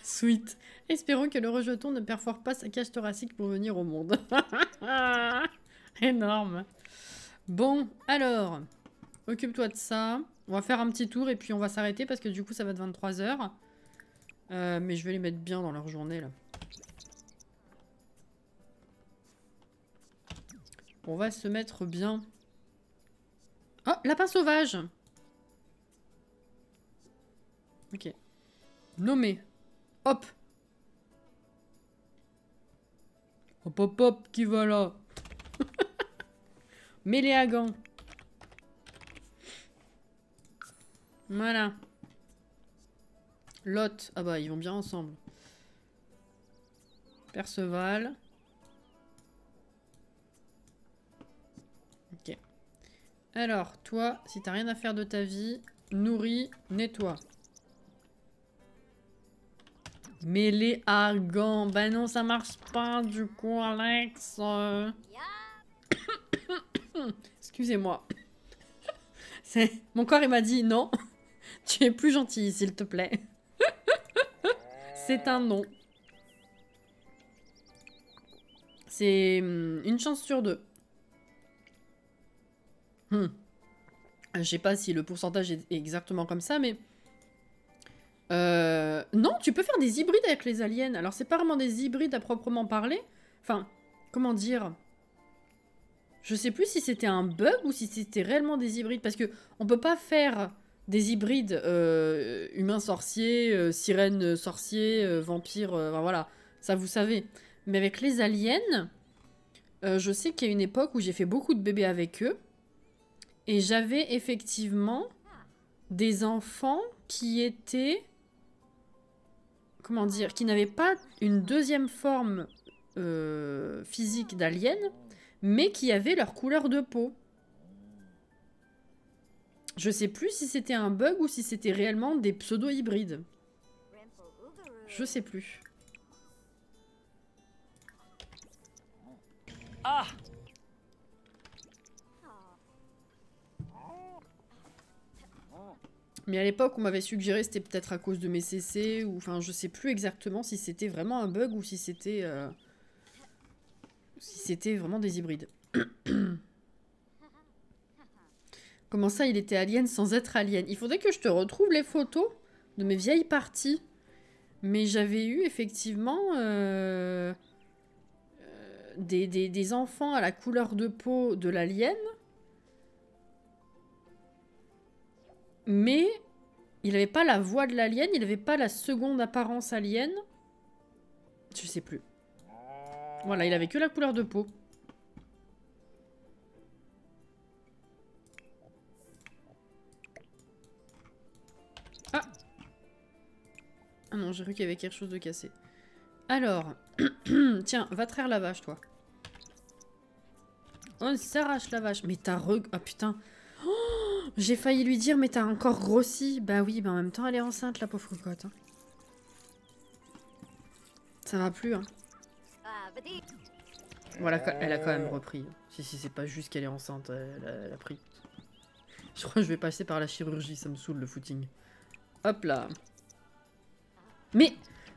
Sweet. Espérons que le rejeton ne perfore pas sa cage thoracique pour venir au monde. Énorme. Bon, alors, occupe-toi de ça. On va faire un petit tour et puis on va s'arrêter parce que du coup ça va être 23 h. Mais je vais les mettre bien dans leur journée là. On va se mettre bien. Oh, lapin sauvage. Ok. Nommé. Hop. Hop hop hop, qui va là? Méléagan. Voilà. Lot. Ah bah, ils vont bien ensemble. Perceval. Ok. Alors, toi, si t'as rien à faire de ta vie, nourris, nettoie. Méléagan. Bah non, ça marche pas du coup, Alex. Excusez-moi. Mon corps, il m'a dit non. Tu es plus gentil, s'il te plaît. C'est un non. C'est une chance sur 2. Je sais pas si le pourcentage est exactement comme ça, mais... Non, tu peux faire des hybrides avec les aliens. Alors, c'est pas vraiment des hybrides à proprement parler. Enfin, comment dire... Je sais plus si c'était un bug ou si c'était réellement des hybrides. Parce que on peut pas faire des hybrides humains sorciers, sirènes sorciers, vampires... enfin, voilà, ça vous savez. Mais avec les aliens, je sais qu'il y a une époque où j'ai fait beaucoup de bébés avec eux. Et j'avais effectivement des enfants qui étaient... Comment dire? Qui n'avaient pas une deuxième forme physique d'alien, mais qui avaient leur couleur de peau. Je sais plus si c'était un bug ou si c'était réellement des pseudo-hybrides. Je sais plus. Ah! Mais à l'époque, on m'avait suggéré c'était peut-être à cause de mes CC, ou enfin, je sais plus exactement si c'était vraiment un bug ou si c'était vraiment des hybrides. Comment ça, il était alien sans être alien? Il faudrait que je te retrouve les photos de mes vieilles parties. Mais j'avais eu effectivement des enfants à la couleur de peau de l'alien. Mais il n'avait pas la voix de l'alien, il n'avait pas la seconde apparence alien. Je sais plus. Voilà, il avait que la couleur de peau. Ah! Ah non, j'ai cru qu'il y avait quelque chose de cassé. Alors, tiens, va traire la vache, toi. Oh, s'arrache la vache. Mais t'as Ah putain. Oh, j'ai failli lui dire, mais t'as encore grossi. Bah oui, bah en même temps, elle est enceinte, la pauvre cocotte. Hein. Ça va plus, hein. Voilà, elle a quand même repris. Si c'est pas juste qu'elle est enceinte, elle a pris. Je crois que je vais passer par la chirurgie, ça me saoule le footing. Hop là. Mais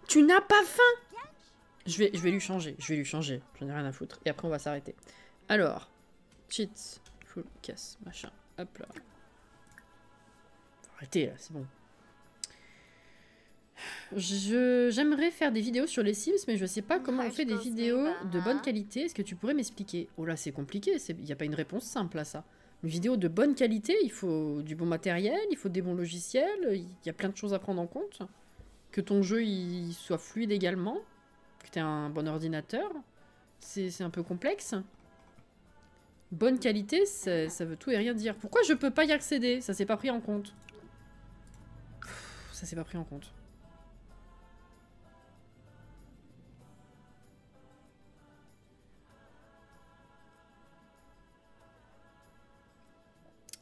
tu n'as pas faim? Je vais lui changer, j'en ai rien à foutre. Et après on va s'arrêter. Alors, cheats, full casse, machin, hop là. Faut arrêter là, c'est bon. J'aimerais faire des vidéos sur les Sims, mais je sais pas comment on fait des vidéos de bonne qualité. Est-ce que tu pourrais m'expliquer? Oh là, c'est compliqué, il n'y a pas une réponse simple à ça. Une vidéo de bonne qualité, il faut du bon matériel, il faut des bons logiciels, il y a plein de choses à prendre en compte. Que ton jeu il soit fluide également, que tu aies un bon ordinateur, c'est un peu complexe. Bonne qualité, ça veut tout et rien dire. Pourquoi je peux pas y accéder? Ça s'est pas pris en compte. Ça s'est pas pris en compte.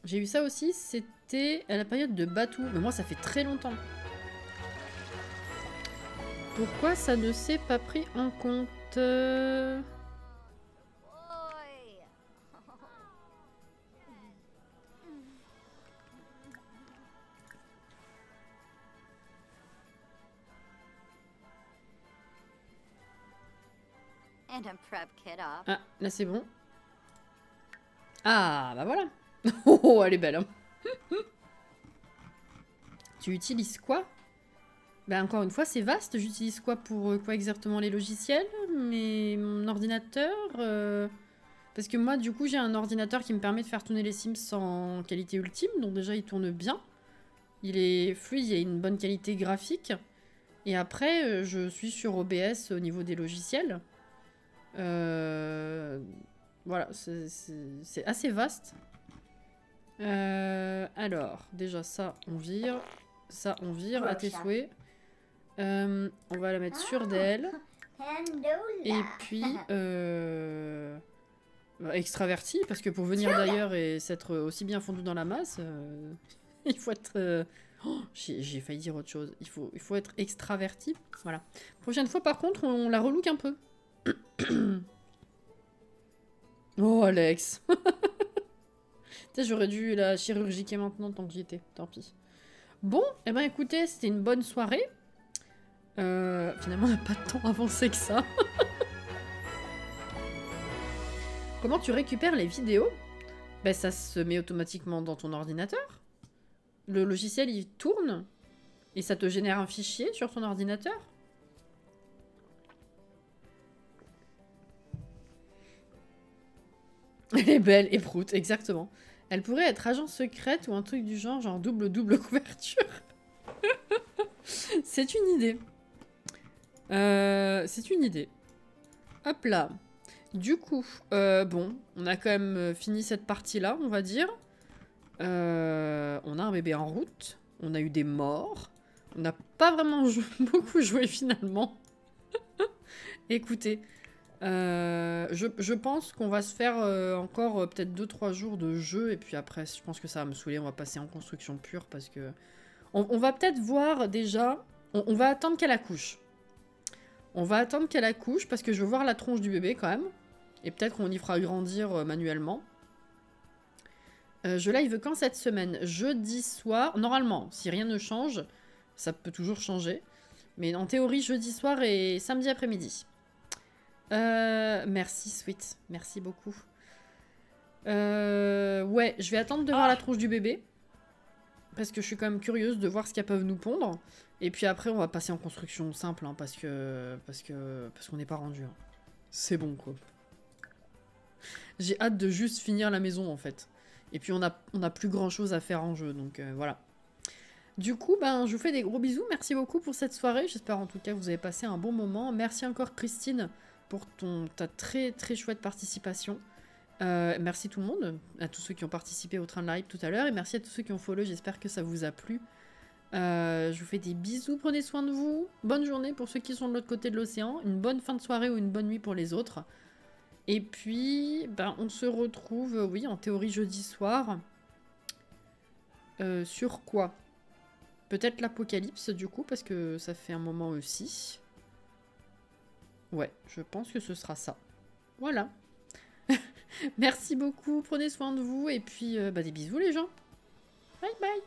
J'ai eu ça aussi, c'était à la période de Batou. Mais moi, ça fait très longtemps. Pourquoi ça ne s'est pas pris en compte? Ah, là c'est bon. Ah, bah voilà. Oh, elle est belle. Hein. Tu utilises quoi? Bah encore une fois, c'est vaste. J'utilise quoi pour quoi exactement? Les logiciels? Mais mon ordinateur Parce que moi, du coup, j'ai un ordinateur qui me permet de faire tourner les Sims en qualité ultime. Donc déjà, il tourne bien. Il est fluide, il y a une bonne qualité graphique. Et après, je suis sur OBS au niveau des logiciels. Voilà, c'est assez vaste. Alors, déjà ça, on vire. Ça, on vire à tes souhaits. On va la mettre sur d'elle. Et puis, extraverti, parce que pour venir d'ailleurs et s'être aussi bien fondu dans la masse, il faut être... Oh, j'ai failli dire autre chose. Il faut être extraverti. Voilà. Prochaine fois, par contre, on la relook un peu. Oh, Alex. J'aurais dû la chirurgiquer maintenant tant que j'y étais. Tant pis. Bon, eh ben écoutez, c'était une bonne soirée. Finalement, on n'a pas tant avancé que ça. Comment tu récupères les vidéos? Ben, ça se met automatiquement dans ton ordinateur. Le logiciel, il tourne. Et ça te génère un fichier sur ton ordinateur. Elle est belle et proute, exactement. Elle pourrait être agent secrète ou un truc du genre double couverture. C'est une idée. C'est une idée. Hop là. Du coup, bon, on a quand même fini cette partie-là, on va dire. On a un bébé en route. On a eu des morts. On n'a pas vraiment beaucoup joué finalement. Écoutez, je pense qu'on va se faire encore peut-être 2-3 jours de jeu. Et puis après, je pense que ça va me saouler. On va passer en construction pure parce que... On va peut-être voir déjà... On va attendre qu'elle accouche. On va attendre qu'elle accouche parce que je veux voir la tronche du bébé quand même. Et peut-être qu'on y fera grandir manuellement. Je live quand cette semaine? Jeudi soir. Normalement, si rien ne change, ça peut toujours changer. Mais en théorie, jeudi soir et samedi après-midi. Merci, Sweet. Merci beaucoup. Ouais, je vais attendre de voir la tronche du bébé. Parce que je suis quand même curieuse de voir ce qu'elles peuvent nous pondre. Et puis après, on va passer en construction simple, hein, parce qu'on n'est pas rendu. Hein. C'est bon, quoi. J'ai hâte de juste finir la maison, en fait. Et puis, on a plus grand-chose à faire en jeu, donc voilà. Du coup, ben, je vous fais des gros bisous. Merci beaucoup pour cette soirée. J'espère en tout cas que vous avez passé un bon moment. Merci encore, Christine, pour ta très très chouette participation. Merci tout le monde, à tous ceux qui ont participé au train de live tout à l'heure, et merci à tous ceux qui ont follow, j'espère que ça vous a plu. Je vous fais des bisous, prenez soin de vous, bonne journée pour ceux qui sont de l'autre côté de l'océan, une bonne fin de soirée ou une bonne nuit pour les autres. Et puis, ben, on se retrouve, oui, en théorie jeudi soir. Sur quoi? Peut-être l'Apocalypse du coup, parce que ça fait un moment aussi. Ouais, je pense que ce sera ça. Voilà. Merci beaucoup, prenez soin de vous, et puis bah, des bisous les gens. Bye bye.